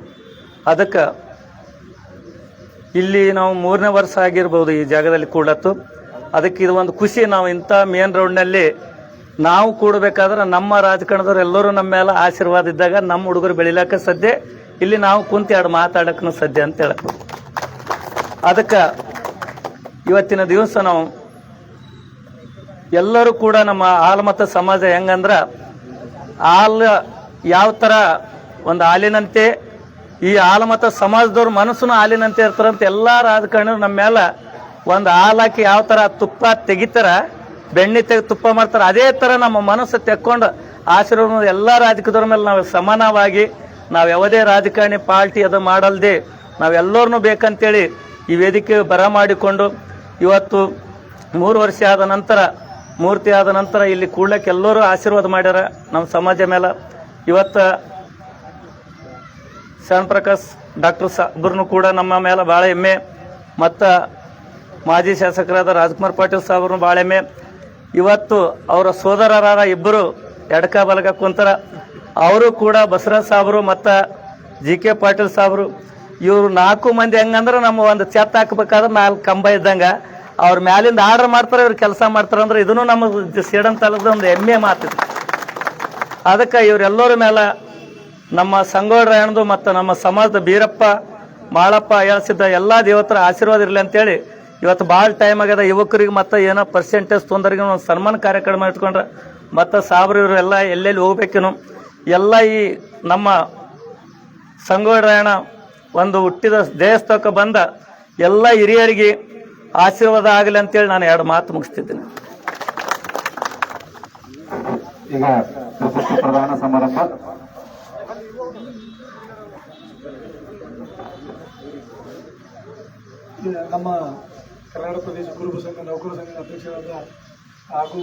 ಅದಕ್ಕೆ ಇಲ್ಲಿ ನಾವು 3ನೇ ವರ್ಷ ಆಗಿರ್ಬೋದು ಈ ಜಾಗದಲ್ಲಿ ಕೂಡತ್ತು. ಅದಕ್ಕೆ ಇದು ಒಂದು ಖುಷಿ. ನಾವು ಇಂಥ ಮೇನ್ ರೋಡ್ನಲ್ಲಿ ನಾವು ಕೂಡಬೇಕಾದ್ರೆ ನಮ್ಮ ರಾಜಕಾರಣದವ್ರು ಎಲ್ಲರೂ ನಮ್ಮ ಮೇಲೆ ಆಶೀರ್ವಾದ ಇದ್ದಾಗ ನಮ್ಮ ಹುಡುಗರು ಬೆಳಿಲಕ್ಕ ಸದ್ಯ ಇಲ್ಲಿ ನಾವು ಕುಂತು 2 ಮಾತಾಡೋಕ್ಕೂ ಸದ್ಯ ಅಂತ ಹೇಳಕ್ಕೆ. ಅದಕ್ಕೆ ಇವತ್ತಿನ ದಿವಸ ನಾವು ಎಲ್ಲರೂ ಕೂಡ ನಮ್ಮ ಹಾಲುಮತ ಸಮಾಜ ಹೆಂಗಂದ್ರೆ ಹಾಲು ಯಾವ ಥರ ಒಂದು ಹಾಲಿನಂತೆ ಈ ಹಾಲುಮತ ಸಮಾಜದವ್ರ ಮನಸ್ಸನ್ನು ಹಾಲಿನಂತೆ ಇರ್ತಾರಂತ ಎಲ್ಲ ರಾಜಕಾರಣಿಗಳು ನಮ್ಮ ಮೇಲೆ ಒಂದು ಹಾಲು ಹಾಕಿ ಯಾವ ಥರ ತುಪ್ಪ ತೆಗಿತಾರ, ಬೆಣ್ಣೆ ತೆಗೆದು ತುಪ್ಪ ಮಾಡ್ತಾರೆ, ಅದೇ ಥರ ನಮ್ಮ ಮನಸ್ಸು ತೆಕ್ಕೊಂಡು ಆಶೀರ್ವಾದ ಎಲ್ಲ ರಾಜಕೀಯದವ್ರ ಮೇಲೆ ನಾವು ಸಮಾನವಾಗಿ ನಾವು ಯಾವುದೇ ರಾಜಕಾರಣಿ ಪಾರ್ಟಿ ಅದು ಮಾಡಲ್ದೆ ನಾವೆಲ್ಲರನ್ನೂ ಬೇಕಂತೇಳಿ ಈ ವೇದಿಕೆ ಬರಮಾಡಿಕೊಂಡು ಇವತ್ತು 3 ವರ್ಷ ಆದ ನಂತರ ಮೂರ್ತಿ ಆದ ನಂತರ ಇಲ್ಲಿ ಕೂಡ್ಲಕ್ಕೆ ಎಲ್ಲರೂ ಆಶೀರ್ವಾದ ಮಾಡ್ಯಾರ ನಮ್ಮ ಸಮಾಜ ಮೇಲೆ. ಇವತ್ತು ಶರಣ್ ಪ್ರಕಾಶ್ ಡಾಕ್ಟರ್ ಸಾಬ್ರನ್ನು ಕೂಡ ನಮ್ಮ ಮೇಲೆ ಭಾಳ ಹೆಮ್ಮೆ, ಮತ್ತು ಮಾಜಿ ಶಾಸಕರಾದ ರಾಜ್ಕುಮಾರ್ ಪಾಟೀಲ್ ಸಾಬ್ರನ್ನು ಭಾಳ ಹೆಮ್ಮೆ. ಇವತ್ತು ಅವರ ಸೋದರರಾದ ಇಬ್ಬರು ಎಡಕ ಬಲಗ ಕುಂತರ, ಅವರು ಕೂಡ ಬಸವರಾಜ್ ಸಾಬ್ರು ಮತ್ತು ಜಿ ಕೆ ಪಾಟೀಲ್ ಸಾಬ್ರು, ಇವರು 4 ಮಂದಿ ಹೆಂಗಂದ್ರೆ ನಮ್ಮ ಒಂದು ಛತ್ ಹಾಕ್ಬೇಕಾದ್ರೆ 4 ಕಂಬ ಇದ್ದಂಗೆ ಅವ್ರ ಮ್ಯಾಲಿಂದ ಆರ್ಡರ್ ಮಾಡ್ತಾರೆ, ಇವ್ರು ಕೆಲಸ ಮಾಡ್ತಾರೆ ಅಂದ್ರೆ ಇದನ್ನು ನಮ್ಮ ಸೇಡಂ ತಾಲೂಕದ ಒಂದು ಹೆಮ್ಮೆ ಮಾತಿದೆ. ಅದಕ್ಕೆ ಇವರೆಲ್ಲರ ಮೇಲೆ ನಮ್ಮ ಸಂಗೊಳ್ಳಿ ರಾಯಣ್ಣದು ಮತ್ತು ನಮ್ಮ ಸಮಾಜದ ಬೀರಪ್ಪ ಮಾಳಪ್ಪ ಹೇಳ್ಸಿದ್ದ ಎಲ್ಲ ದೇವತರ ಆಶೀರ್ವಾದ ಇರಲಿ ಅಂತೇಳಿ ಇವತ್ತು ಭಾಳ ಟೈಮ್ ಆಗ್ಯದ. ಯುವಕರಿಗೆ ಮತ್ತು ಏನೋ ಪರ್ಸೆಂಟೇಜ್ ತೊಂದರೆಗೆ ಒಂದು ಸನ್ಮಾನ ಕಾರ್ಯಕ್ರಮ ಇಟ್ಕೊಂಡ್ರೆ ಮತ್ತು ಸಾಬ್ರು ಇವರೆಲ್ಲ ಎಲ್ಲೆಲ್ಲಿ ಹೋಗ್ಬೇಕೇನು ಎಲ್ಲ ಈ ನಮ್ಮ ಸಂಗೊಳ್ಳಿ ರಾಯಣ್ಣ ಒಂದು ಹುಟ್ಟಿದ ದೇವಸ್ಥಾನಕ್ಕೆ ಬಂದ ಎಲ್ಲ ಹಿರಿಯರಿಗೆ ಆಶೀರ್ವಾದ ಆಗಲಿ ಅಂತೇಳಿ ನಾನು 2 ಮಾತು ಮುಗಿಸ್ತಿದ್ದೀನಿ. ಈಗ ಪ್ರಶಸ್ತಿ ಪ್ರದಾನ ಸಮಾರಂಭ. ನಮ್ಮ ಕರ್ನಾಟಕ ಪ್ರದೇಶ ಕುರುಬ ಸಂಘ ನೌಕರ ಸಂಘದ ಅಧ್ಯಕ್ಷರಾದ ಹಾಗೂ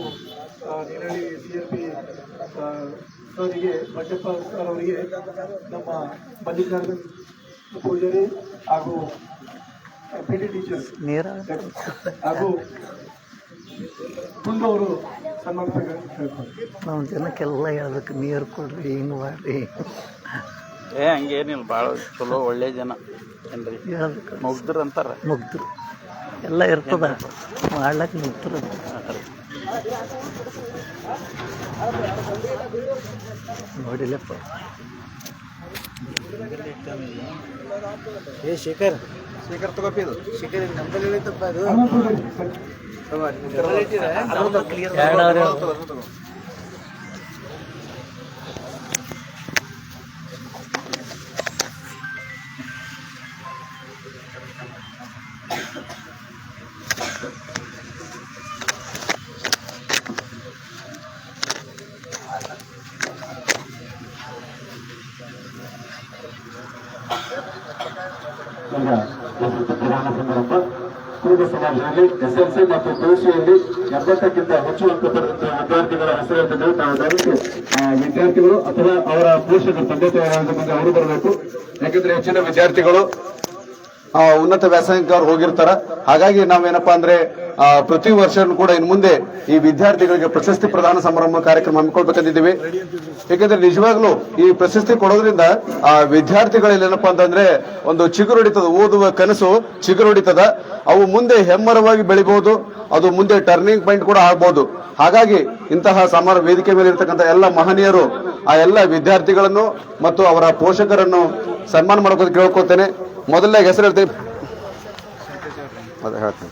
ನೀಲಹಳ್ಳಿ CRP ಅವರಿಗೆ ಮಂಜಪ್ಪ ಸರ್ ಅವರಿಗೆ ನಮ್ಮ ಮಲ್ಲಿಕಾರ್ಜುನ್ ಪೂಜಾರಿ ಹಾಗೂ PT ಟೀಚರ್ ಹಾಗೂ ಕುಂದು ಅವರು ಸನ್ಮಾನಿಸಬೇಕು ಹೇಳ್ತಾರೆ. ನಾವು ಜನಕ್ಕೆಲ್ಲ ಹೇಳ್ಬೇಕು, ನೀರು ಕೊಡ್ರಿ, ಹಿಂಗೆ ಮಾಡ್ರಿ. ಹಂಗೇನಿಲ್ಲ, ಭಾಳ ಚಲೋ ಒಳ್ಳೆ ಜನ ಏನ್ರಿ, ಮುಗ್ದ್ರು ಅಂತಾರೆ. ಮುಗ್ದ್ರು ಎಲ್ಲ ಇರ್ತದ, ಮಾಡ್ಲಕ್ಕೆ ಮುಗ್ದ್ರು ನೋಡಿಲ್ಲಪ್ಪ. ಶೇಖರ್ ತಗೋಪಿದು ಶೇಖರ್ ನಮ್ಮಲ್ಲಿ ಹೇಳಿದ್ದಪ್ಪ ಅದು. ಪ್ರಧಾನ ಸಮಾರಂಭ. ಕುರುಬ ಸಮಾಜದಲ್ಲಿ SLC ಮತ್ತು PUCಯಲ್ಲಿ 80ಕ್ಕಿಂತ ಹೆಚ್ಚು ಅಂಕ ಪಡೆದಂತಹ ವಿದ್ಯಾರ್ಥಿಗಳ ಹೆಸರಿರ್ತದೆ. ತಾವು ದಯವಿಟ್ಟು ವಿದ್ಯಾರ್ಥಿಗಳು ಅಥವಾ ಅವರ ಪೋಷಕರು ತಂದೆ ತಾಯಿಗಳ ಮುಂದೆ ಅವರು ಬರಬೇಕು. ಯಾಕಂದ್ರೆ ಹೆಚ್ಚಿನ ವಿದ್ಯಾರ್ಥಿಗಳು ಉನ್ನತ ವ್ಯಾಸಂಗಕ್ಕೆ ಅವ್ರು ಹೋಗಿರ್ತಾರ. ಹಾಗಾಗಿ ನಾವೇನಪ್ಪಾ ಅಂದ್ರೆ ಪ್ರತಿ ವರ್ಷ ಕೂಡ ಇನ್ನು ಮುಂದೆ ಈ ವಿದ್ಯಾರ್ಥಿಗಳಿಗೆ ಪ್ರಶಸ್ತಿ ಪ್ರದಾನ ಸಮಾರಂಭ ಕಾರ್ಯಕ್ರಮ ಹಮ್ಮಿಕೊಳ್ಬೇಕಂತಿದ್ದೀವಿ. ಯಾಕಂದ್ರೆ ನಿಜವಾಗ್ಲೂ ಈ ಪ್ರಶಸ್ತಿ ಕೊಡೋದ್ರಿಂದ ವಿದ್ಯಾರ್ಥಿಗಳಲ್ಲಿ ಏನಪ್ಪಾ ಅಂತಂದ್ರೆ ಒಂದು ಚಿಗುರು ಹೊಡಿತದ, ಓದುವ ಕನಸು ಚಿಗುರು ಹೊಡಿತದ. ಅವು ಮುಂದೆ ಹೆಮ್ಮರವಾಗಿ ಬೆಳಿಬಹುದು, ಅದು ಮುಂದೆ ಟರ್ನಿಂಗ್ ಪಾಯಿಂಟ್ ಕೂಡ ಆಗ್ಬಹುದು. ಹಾಗಾಗಿ ಇಂತಹ ವೇದಿಕೆ ಮೇಲೆ ಇರ್ತಕ್ಕಂಥ ಎಲ್ಲ ಮಹನೀಯರು ಆ ಎಲ್ಲ ವಿದ್ಯಾರ್ಥಿಗಳನ್ನು ಮತ್ತು ಅವರ ಪೋಷಕರನ್ನು ಸನ್ಮಾನ ಮಾಡೋದಕ್ಕೆ ಕೇಳ್ಕೊತೇನೆ. ಮೊದಲನೇ ಹೆಸರು ಹೇಳ್ತೀನಿ, ಹೇಳ್ತೀನಿ.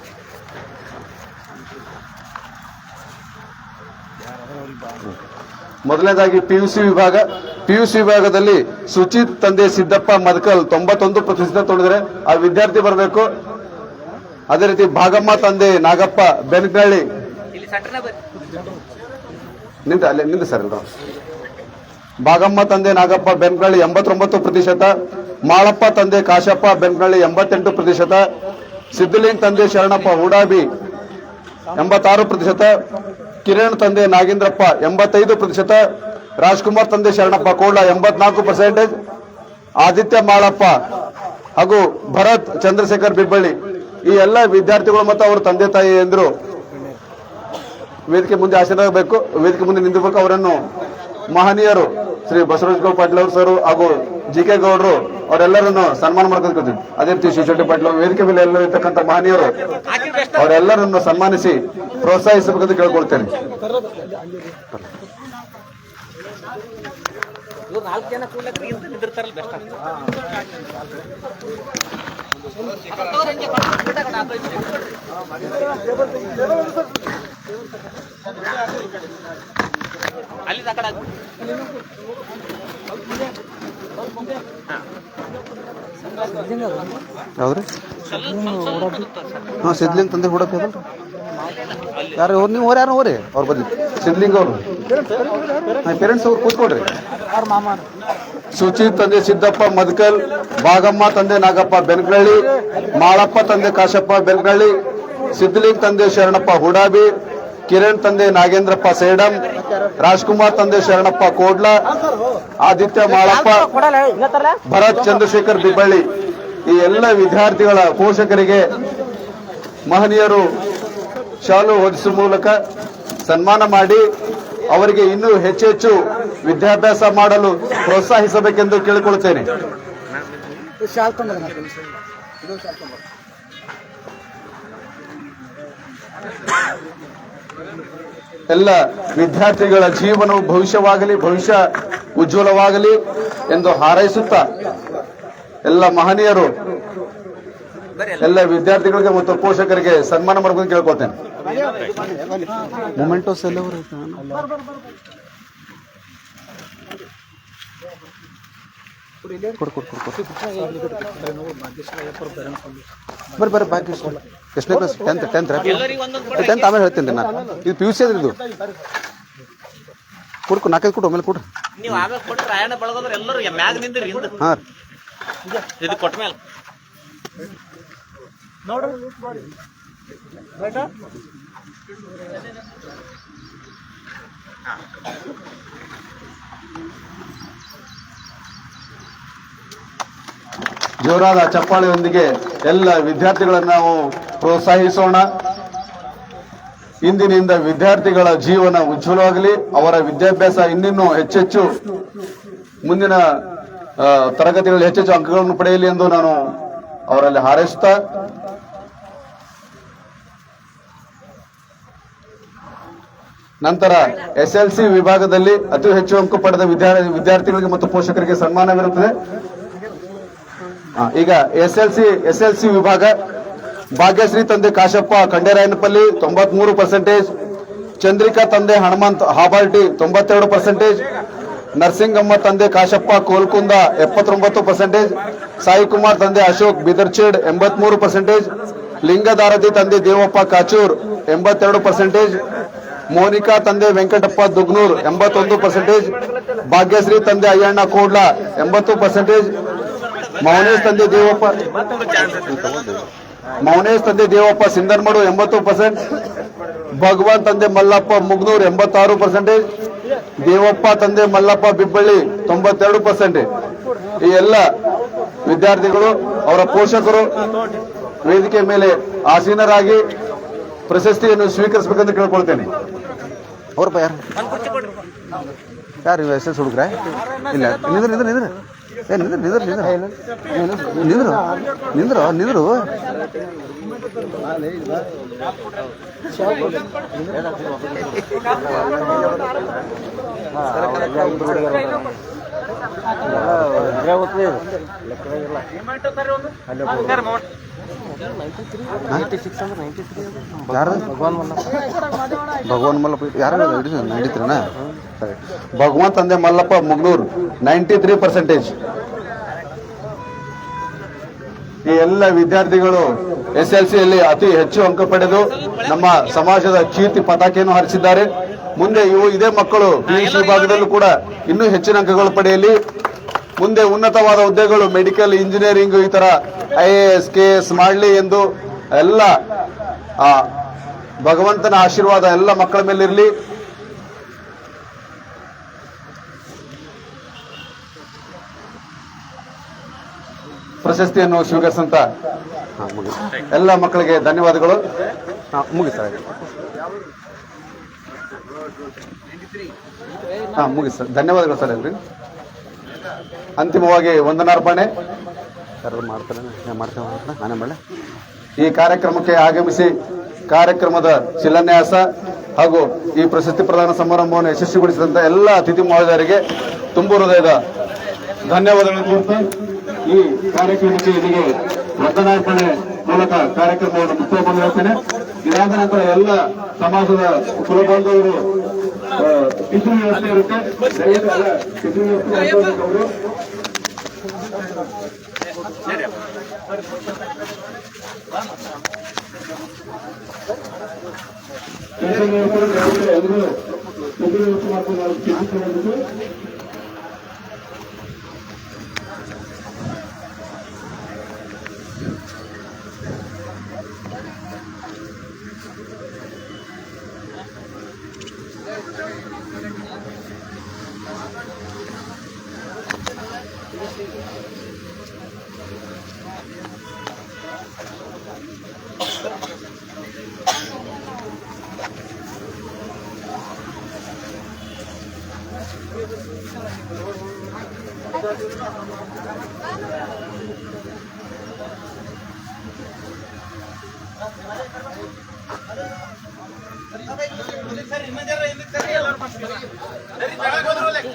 ಮೊದಲನೇದಾಗಿ PUC ವಿಭಾಗ. PUC ವಿಭಾಗದಲ್ಲಿ ಸುಚಿತ್ ತಂದೆ ಸಿದ್ದಪ್ಪ ಮದಕಲ್ 91% ತೊಗೊಂಡಿದ್ದಾರೆ. ಆ ವಿದ್ಯಾರ್ಥಿ ಬರಬೇಕು. ಅದೇ ರೀತಿ ಭಾಗಮ್ಮ ತಂದೆ ನಾಗಪ್ಪ ಬೆನಕನಹಳ್ಳಿ, ನಿಂದ ಸರ್ ಎಲ್ರು. ಭಾಗಮ್ಮ ತಂದೆ ನಾಗಪ್ಪ ಬೆನಕನಹಳ್ಳಿ 89%, ಮಾಳಪ್ಪ ತಂದೆ ಕಾಶಪ್ಪ ಬೆನಕನಹಳ್ಳಿ 88%, ಸಿದ್ದಲಿಂಗ್ ತಂದೆ ಶರಣಪ್ಪ ಉಡಾಬಿ 86%, ಕಿರಣ್ ತಂದೆ ನಾಗೇಂದ್ರಪ್ಪ 85%, ರಾಜ್ಕುಮಾರ್ ತಂದೆ ಶರಣಪ್ಪ ಕೋಳ 84%, ಆದಿತ್ಯ ಮಾಳಪ್ಪ ಹಾಗೂ ಭರತ್ ಚಂದ್ರಶೇಖರ್ ಬಿಬ್ಬಳ್ಳಿ ಈ ಎಲ್ಲ ವಿದ್ಯಾರ್ಥಿಗಳು ಮತ್ತು ಅವರ ತಂದೆ ತಾಯಿ ಎಂದರು ವೇದಿಕೆ ಮುಂದೆ ಆಶೀರ್ವಾದಬೇಕು. ವೇದಿಕೆ ಮುಂದೆ ನಿಂತಿರಬೇಕು. ಅವರನ್ನು ಮಹನೀಯರು ಶ್ರೀ ಬಸವರಾಜ ಪಾಟೀಲ್ ಅವರು ಸರ್ ಹಾಗೂ JK ಗೌಡರು ಅವರೆಲ್ಲರನ್ನು ಸನ್ಮಾನ ಮಾಡ್ಕೊಳ್ತೀವಿ. ಅದೇ ರೀತಿ ಶಿವಶೆಟ್ಟಿ ಪಾಟೀಲ್ ವೇದಿಕೆ ಮೇಲೆ ಎಲ್ಲರೂ ಇರ್ತಕ್ಕಂಥ ಮಹನೀಯರು ಅವರೆಲ್ಲರನ್ನು ಸನ್ಮಾನಿಸಿ ಪ್ರೋತ್ಸಾಹಿಸಬೇಕಂತ ಕೇಳ್ಕೊಳ್ತೇನೆ. ಬೆಸ್ಟ್ ಯಾವ್ದ್ರಿ ಹಾಂ ಸಿದ್ಲಿಂಗ್ ತಂದೆ ಹುಡಪ್ಪ ಯಾರು ಅವ್ರು ನೀವು ಯಾರು ಹೋರಿ ಅವ್ರು ಬದ್ಲಿ ಸಿದ್ಲಿಂಗ್ ಅವರು ಪೇರೆಂಟ್ಸ್ ಅವ್ರು ಕೂತ್ಕೊಡ್ರಿ. ಸುಚಿತ್ ತಂದೆ ಸಿದ್ದಪ್ಪ ಮದ್ಕಲ್, ಭಾಗಮ್ಮ ತಂದೆ ನಾಗಪ್ಪ ಬೆನ್ಕಳ್ಳಿ, ಮಾಳಪ್ಪ ತಂದೆ ಕಾಶಪ್ಪ ಬೆನ್ಕಳ್ಳಿ, ಸಿದ್ಲಿಂಗ್ ತಂದೆ ಶರಣಪ್ಪ ಹುಡಾಬಿ, ಕಿರಣ್ ತಂದೆ ನಾಗೇಂದ್ರಪ್ಪ ಸೇಡಂ, ರಾಜ್ಕುಮಾರ್ ತಂದೆ ಶರಣಪ್ಪ ಕೋಡ್ಲ, ಆದಿತ್ಯ ಮಾಳಪ್ಪ, ಭರತ್ ಚಂದ್ರಶೇಖರ್ ಬಿಬ್ಬಳ್ಳಿ. ಈ ಎಲ್ಲ ವಿದ್ಯಾರ್ಥಿಗಳ ಪೋಷಕರಿಗೆ ಮಹನೀಯರು ಶಾಲು ಹೊದಿಸುವ ಮೂಲಕ ಸನ್ಮಾನ ಮಾಡಿ ಅವರಿಗೆ ಇನ್ನೂ ಹೆಚ್ಚೆಚ್ಚು ವಿದ್ಯಾಭ್ಯಾಸ ಮಾಡಲು ಪ್ರೋತ್ಸಾಹಿಸಬೇಕೆಂದು ಕೇಳಿಕೊಳ್ಳುತ್ತೇನೆ. ಎಲ್ಲ ವಿದ್ಯಾರ್ಥಿಗಳ ಜೀವನವು ಭವಿಷ್ಯವಾಗಲಿ, ಭವಿಷ್ಯ ಉಜ್ವಲವಾಗಲಿ ಎಂದು ಹಾರೈಸುತ್ತಾ ಎಲ್ಲ ಮಹನೀಯರು ಎಲ್ಲ ವಿದ್ಯಾರ್ಥಿಗಳಿಗೆ ಮತ್ತು ಪೋಷಕರಿಗೆ ಸನ್ಮಾನ ಮಾಡಬೇಕು ಕೇಳ್ಕೊಳ್ತೇನೆ. ಮೊಮೆಂಟೋಸ್ ಎಲ್ಲ ಬರ್ರಿ ಬಾಕಿ ಎಷ್ಟನೇ ಕ್ಲಾಸ್? ಟೆಂತ್ ಆಮೇಲೆ ಹೇಳ್ತೀನಿ ರೀ ನಾನು. ಇದು PUC ಅದ್ರಿ ಇದು. ಕೊಡ್ಕು 4-5 ಕೊಡು ಆಮೇಲೆ ಕೊಡ್ರಿ. ನೀವು ಆಮೇಲೆ ಕೊಟ್ರೆ ರಾಯಣ್ಣ ಬಳಗೋದ್ರೆ ಎಲ್ಲರೂ ಮ್ಯಾಗ ನಿಂದ್ರಿ ಹಿಂದೆ ಹಾಂ ಇದು ಕೊಟ್ಟ ಮೇಲೆ ಜೋರಾದ ಚಪ್ಪಾಳೆಯೊಂದಿಗೆ ಎಲ್ಲ ವಿದ್ಯಾರ್ಥಿಗಳನ್ನು ನಾವು ಪ್ರೋತ್ಸಾಹಿಸೋಣ. ಇಂದಿನಿಂದ ವಿದ್ಯಾರ್ಥಿಗಳ ಜೀವನ ಉಜ್ವಲವಾಗಲಿ, ಅವರ ವಿದ್ಯಾಭ್ಯಾಸ ಇನ್ನಿನ್ನೂ ಹೆಚ್ಚೆಚ್ಚು ಮುಂದಿನ ತರಗತಿಗಳಲ್ಲಿ ಹೆಚ್ಚೆಚ್ಚು ಅಂಕಗಳನ್ನು ಪಡೆಯಲಿ ಎಂದು ನಾನು ಅವರಲ್ಲಿ ಹಾರೈಸುತ್ತಾ ನಂತರ SLC ವಿಭಾಗದಲ್ಲಿ ಅತಿ ಹೆಚ್ಚು ಅಂಕ ಪಡೆದ ವಿದ್ಯಾರ್ಥಿಗಳಿಗೆ ಮತ್ತು ಪೋಷಕರಿಗೆ ಸನ್ಮಾನವಿರುತ್ತದೆ. ಈಗ SLC ವಿಭಾಗ ಭಾಗ್ಯಶ್ರೀ ತಂದೆ ಕಾಶಪ್ಪ ಕಂಡೇರಾಯನಪಲ್ಲಿ 93%, ಚಂದ್ರಿಕಾ ತಂದೆ ಹನುಮಂತ್ ಹಾಬಾಲ್ಟಿ 92%, ನರಸಿಂಗಮ್ಮ ತಂದೆ ಕಾಶಪ್ಪ ಕೋಲ್ಕುಂದ 79%, ಸಾಯಿಕುಮಾರ್ ತಂದೆ ಅಶೋಕ್ ಬಿದರ್ಚೇಡ್ 83%, ಲಿಂಗದಾರದಿ ತಂದೆ ದೇವಪ್ಪ ಕಾಚೂರ್ 82%, ಮೋನಿಕಾ ತಂದೆ ವೆಂಕಟಪ್ಪ ದುಗ್ನೂರ್ 81%, ಭಾಗ್ಯಶ್ರೀ ತಂದೆ ಅಯ್ಯಣ್ಣ ಕೋಡ್ಲ 80%, ಮೌನೇಶ್ ತಂದೆ ದೇವಪ್ಪ ಸಿಂಧರ್ಮಡು 80%, ಭಗವಾನ್ ತಂದೆ ಮಲ್ಲಪ್ಪ ಮುಗ್ನೂರ್ 86%, ದೇವಪ್ಪ ತಂದೆ ಮಲ್ಲಪ್ಪ ಬಿಬ್ಬಳ್ಳಿ 92%. ಈ ಎಲ್ಲ ವಿದ್ಯಾರ್ಥಿಗಳು ಅವರ ಪೋಷಕರು ವೇದಿಕೆ ಮೇಲೆ ಆಸೀನರಾಗಿ ಪ್ರಶಸ್ತಿಯನ್ನು ಸ್ವೀಕರಿಸಬೇಕೆಂದು ಕೇಳ್ಕೊಳ್ತೇನೆ. ಅವ್ರಪ್ಪ ಯಾರು SLC ಹುಡುಗ್ರ? ಇಲ್ಲ ನಿಂದ್ರು ಭಗವಾನ್ ಮಲ್ಲಪ್ಪ ಯಾರು ನಡೀತ್ರನ? ಭಗವಾನ್ ತಂದೆ ಮಲ್ಲಪ್ಪ ಮುಗ್ನೂರ್ 93%. ಈ ಎಲ್ಲ ವಿದ್ಯಾರ್ಥಿಗಳು SLCಯಲ್ಲಿ ಅತಿ ಹೆಚ್ಚು ಅಂಕ ಪಡೆದು ನಮ್ಮ ಸಮಾಜದ ಕೀರ್ತಿ ಪತಾಕೆಯನ್ನು ಹಾರಿಸಿದ್ದಾರೆ. ಮುಂದೆ ಇದೇ ಮಕ್ಕಳು PUC ವಿಭಾಗದಲ್ಲೂ ಕೂಡ ಇನ್ನೂ ಹೆಚ್ಚಿನ ಅಂಕಗಳು ಪಡೆಯಲಿ. ಮುಂದೆ ಉನ್ನತವಾದ ಹುದ್ದೆಗಳು ಮೆಡಿಕಲ್, ಇಂಜಿನಿಯರಿಂಗ್ ಈ ತರ IAS, KS ಮಾಡಲಿ ಎಂದು ಎಲ್ಲ ಭಗವಂತನ ಆಶೀರ್ವಾದ ಎಲ್ಲ ಮಕ್ಕಳ ಮೇಲಿರಲಿ. ಪ್ರಶಸ್ತಿಯನ್ನು ಸ್ವೀಕರಿಸಂತ ಎಲ್ಲ ಮಕ್ಕಳಿಗೆ ಧನ್ಯವಾದಗಳು. ಮುಗಿಸ್ತಾರೆ. ಮುಗಿಸ್ ಧನ್ಯವಾದಗಳು ಸರ್ ಎಲ್ರಿ. ಅಂತಿಮವಾಗಿ ವಂದನಾರ್ಪಣೆ. ನಾನೇ ಮಾಡಲೆ. ಈ ಕಾರ್ಯಕ್ರಮಕ್ಕೆ ಆಗಮಿಸಿ ಕಾರ್ಯಕ್ರಮದ ಶಿಲಾನ್ಯಾಸ ಹಾಗೂ ಈ ಪ್ರಶಸ್ತಿ ಪ್ರದಾನ ಸಮಾರಂಭವನ್ನು ಯಶಸ್ವಿಗೊಳಿಸಿದಂತ ಎಲ್ಲ ಅತಿಥಿ ಮಹೋದಯರಿಗೆ ತುಂಬು ಹೃದಯದ ಧನ್ಯವಾದಗಳನ್ನು ಕೋರ್ತಾ ಈ ಕಾರ್ಯಕ್ರಮಕ್ಕೆ ಇಲ್ಲಿಗೆ ವಂದನಾರ್ಪಣೆ ಮೂಲಕ ಕಾರ್ಯಕ್ರಮವನ್ನು ಮುಕ್ತಾಯಗೊಳಿಸುತ್ತೇನೆ. ಇದಾದ ನಂತರ ಎಲ್ಲ ಸಮಾಜದ ಕುಲಬಾಂಧವರು ಟಿಫಿನ್ ವ್ಯವಸ್ಥೆ ಇರುತ್ತೆ. ಟಿಫಿನ್ ವ್ಯವಸ್ಥೆ ಅವರು ಮಾಡ್ಕೊಂಡು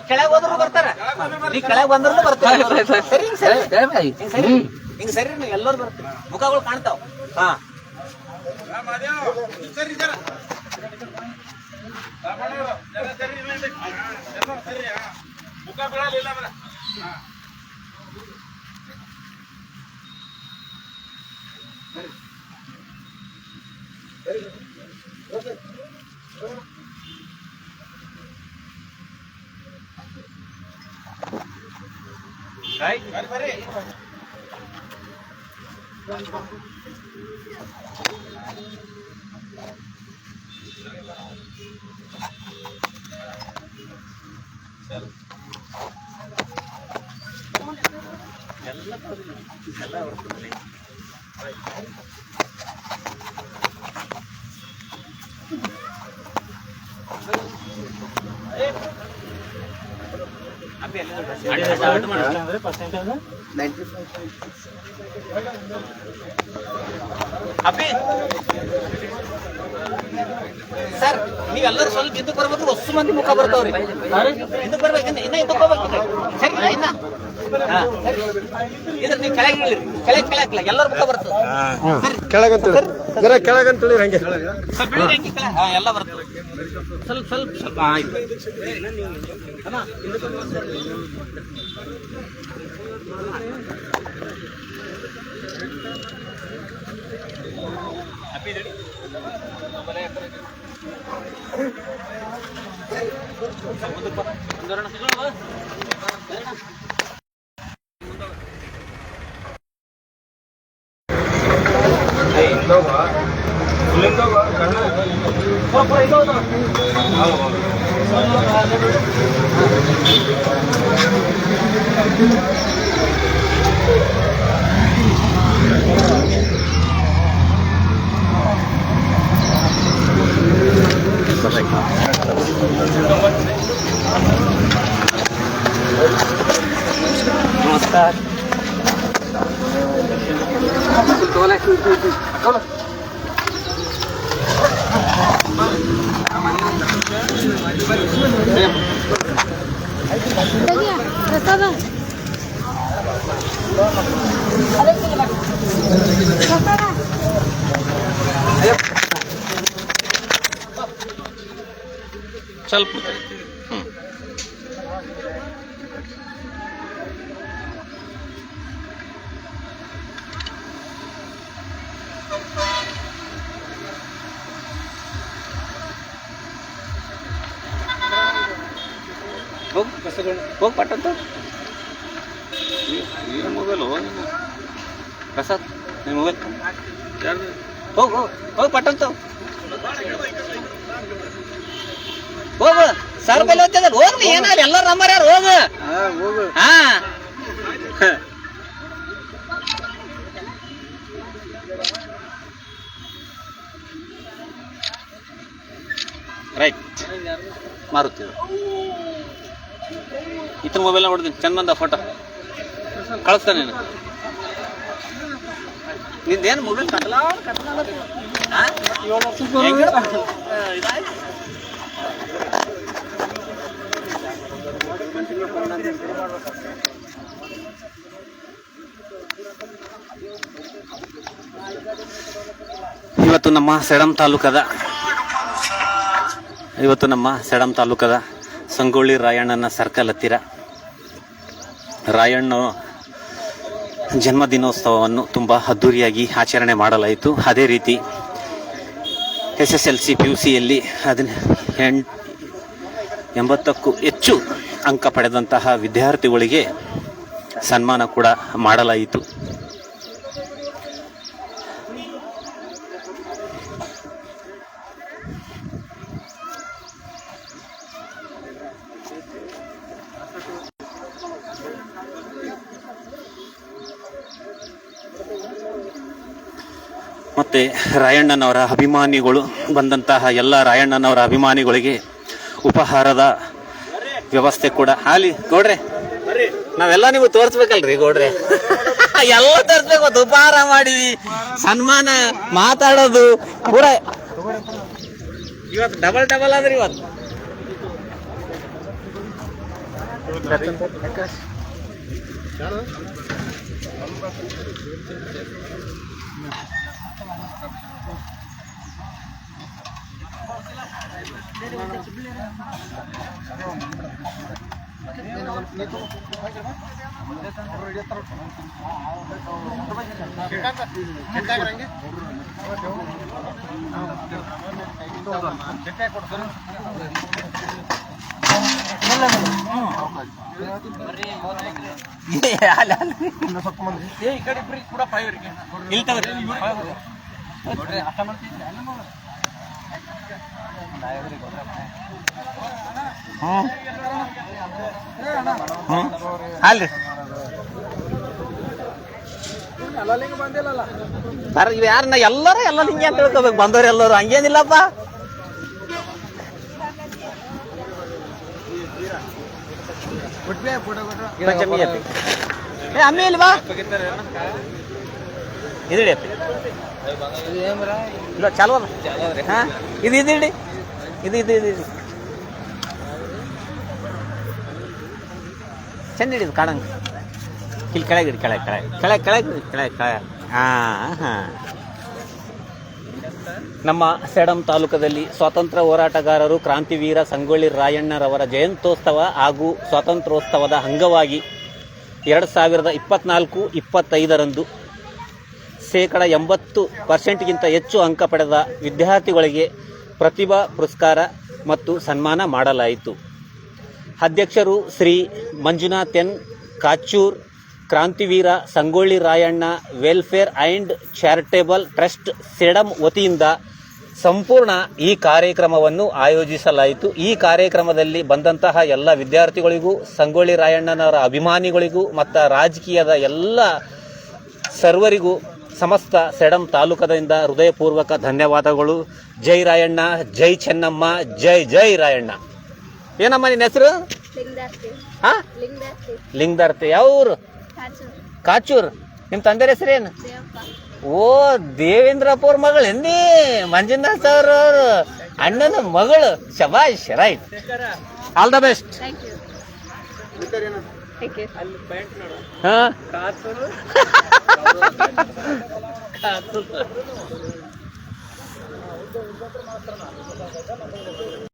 ಕೆಳಗೆ ಹೋದ್ರು ಬರ್ತಾರ, ನೀ ಕೆಳಗೆ ಬಂದ್ರು ಬರ್ತಾರೆ. ಹಿಂಗ ಸರಿ ಎಲ್ಲರೂ ಬರ್ತಾರೆ, ಮುಖಗಳು ಕಾಣ್ತಾವ. ಹಾ ಅಪ್ಪಿ ಸರ್, ನೀವೆಲ್ಲರೂ ಸ್ವಲ್ಪ ಇದಕ್ಕೆ ಬರ್ಬೇಕು. ಹೊಸ ಮಂದಿ ಮುಖ ಬರ್ತಾವ್ರಿ. ಇದಕ್ಕೆ ಬರ್ಬೇಕು, ಇನ್ನ ಇದಕ್ಕೆ ಹೋಗ್ಬೇಕು. ಸರಿ ಇನ್ನ ಇದ್ರ ನೀವು ಕೆಳಗೆ ಇಳಿರಿ, ಕೆಳಗೆ ಎಲ್ಲರ ಮುಖ ಬರ್ತದೆ. ಕೆಳಗಂತೇಳಿ ಹಂಗೆ ಸ್ವಲ್ಪ ಇಳಿರಿ, ಹಂಗೆ ಕೆಳಗೆ. ಹಾ, ಎಲ್ಲ ಬರ್ತದೆ. ಸ್ವಲ್ಪ ಆಯ್ತು. नमस्कार. ಸ್ವಲ್ಪ ಹೋಗಿ ಪಟ್ಟಂತ ಮೊಬೈಲ್ ಪ್ರಸಾದ್ ನಿಮ್ಮ ಮೊಬೈಲ್ ಹೋಗಿ ಪಟ್ಟಂತ ಹೋಗು. ಸರ್ ಬೆಲೆ ಹೋಗ್ತದಲ್ಲ, ಹೋಗ್ಲಿ, ಏನಾಗಲಿ, ಎಲ್ಲರೂ ನಂಬರ್ ಯಾರು, ಹೋಗು. ಹಾ ರೈಟ್. ಮಾರುತ್ತಿದೆ ಇತರ ಮೊಬೈಲ್ ನೋಡ್ತೀನಿ, ಚಂದ ಬಂದ ಫೋಟೋ ಕಳಿಸ್ತಾನೆ. ನಿಂದೇನು ಮೊಬೈಲ್ ಕಟ್ಲ ಇವತ್ತು ನಮ್ಮ ಸೇಡಂ ತಾಲೂಕದ ಸಂಗೊಳ್ಳಿ ರಾಯಣ್ಣನ ಸರ್ಕಲ್ ಹತ್ತಿರ ರಾಯಣ್ಣ ಜನ್ಮದಿನೋತ್ಸವವನ್ನು ತುಂಬ ಅದ್ಧೂರಿಯಾಗಿ ಆಚರಣೆ ಮಾಡಲಾಯಿತು. ಅದೇ ರೀತಿ SSLC PUCಯಲ್ಲಿ 80ಕ್ಕೂ ಹೆಚ್ಚು ಅಂಕ ಪಡೆದಂತಹ ವಿದ್ಯಾರ್ಥಿಗಳಿಗೆ ಸನ್ಮಾನ ಕೂಡ ಮಾಡಲಾಯಿತು. ಮತ್ತು ರಾಯಣ್ಣನವರ ಅಭಿಮಾನಿಗಳು ಬಂದಂತಹ ಎಲ್ಲ ರಾಯಣ್ಣನವರ ಅಭಿಮಾನಿಗಳಿಗೆ ಉಪಹಾರದ ವ್ಯವಸ್ಥೆ ಕೂಡ ಅಲ್ಲಿ ಗೌಡ್ರೆ ನಾವೆಲ್ಲ ನೀವು ತೋರಿಸ್ಬೇಕಲ್ರಿ ಗೌಡ್ರೆ ಎಲ್ಲ ತೋರಿಸ್ಬೇಕು. ಉಪಹಾರ ಮಾಡಿವಿ, ಸನ್ಮಾನ, ಮಾತಾಡೋದು ಕೂಡ ಇವತ್ತು ಡಬಲ್ ಆದ್ರಿ ಇವತ್ತು. ಅಲ್ರಿ ಸರ್ ಇವ್ ಯಾರನ್ನ ಎಲ್ಲರೂ ಎಲ್ಲ ಹಿಂಗೆ ಅಂತ ತಿಳ್ಕೊಬೇಕು. ಬಂದವ್ರು ಎಲ್ಲರೂ ಹಂಗೇನಿಲ್ಲಪ್ಪ. ಅಮ್ಮಿ ಇಲ್ವಾ ಇದಿಡಿ ಅಪ್ಪಿ ಇಲ್ಲ ಚಾಲು ಅಲ್ಲ. ಹಾಂ ಇದು ಇದಿಡಿ ಇದು ಚಂದ ಹಿಡಿದು ಕಾಣಂಗ ಇಲ್ಲಿ ಕೆಳಗಿಡಿ ಕೆಳಗೆ ಹಾಂ. ನಮ್ಮ ಸೇಡಂ ತಾಲೂಕದಲ್ಲಿ ಸ್ವಾತಂತ್ರ್ಯ ಹೋರಾಟಗಾರರು ಕ್ರಾಂತಿವೀರ ಸಂಗೊಳ್ಳಿ ರಾಯಣ್ಣರವರ ಜಯಂತ್ಯೋತ್ಸವ ಹಾಗೂ ಸ್ವಾತಂತ್ರ್ಯೋತ್ಸವದ ಅಂಗವಾಗಿ 2024-25ರಂದು 80% ಹೆಚ್ಚು ಅಂಕ ಪಡೆದ ವಿದ್ಯಾರ್ಥಿಗಳಿಗೆ ಪ್ರತಿಭಾ ಪುರಸ್ಕಾರ ಮತ್ತು ಸನ್ಮಾನ ಮಾಡಲಾಯಿತು. ಅಧ್ಯಕ್ಷರು Shri Manjunath N Kachur, Krantiveera Sangolli Rayanna welfare and charitable trust Sedam ವತಿಯಿಂದ ಸಂಪೂರ್ಣ ಈ ಕಾರ್ಯಕ್ರಮವನ್ನು ಆಯೋಜಿಸಲಾಯಿತು. ಈ ಕಾರ್ಯಕ್ರಮದಲ್ಲಿ ಬಂದಂತಹ ಎಲ್ಲ ವಿದ್ಯಾರ್ಥಿಗಳಿಗೂ, ಸಂಗೊಳ್ಳಿ ರಾಯಣ್ಣನವರ ಅಭಿಮಾನಿಗಳಿಗೂ ಮತ್ತು ರಾಜಕೀಯದ ಎಲ್ಲ ಸರ್ವರಿಗೂ ಸಮಸ್ತ ಸೇಡಂ ತಾಲೂಕದಿಂದ ಹೃದಯಪೂರ್ವಕ ಧನ್ಯವಾದಗಳು. ಜೈ ರಾಯಣ್ಣ, ಜೈ ಚೆನ್ನಮ್ಮ, ಜೈ ರಾಯಣ್ಣ. ಏನಮ್ಮ ನಿನ್ನ ಹೆಸರು? ಹಾಂ, ಲಿಂಗದಾರ್ತಿ. ಯಾವ ಊರು? ಕಾಚೂರ್. ನಿಮ್ಮ ತಂದೆ ಹೆಸರೇನು? ಓ, ದೇವೇಂದ್ರಪ್ಪ ಅವ್ರ ಮಗಳು ಎಂದಿ ಮಂಜುನಾಥ್ ಅವರು ಅಣ್ಣನ ಮಗಳು. ಶಬಾಷ್, ರೈಟ್. All the best. ಹಾಂ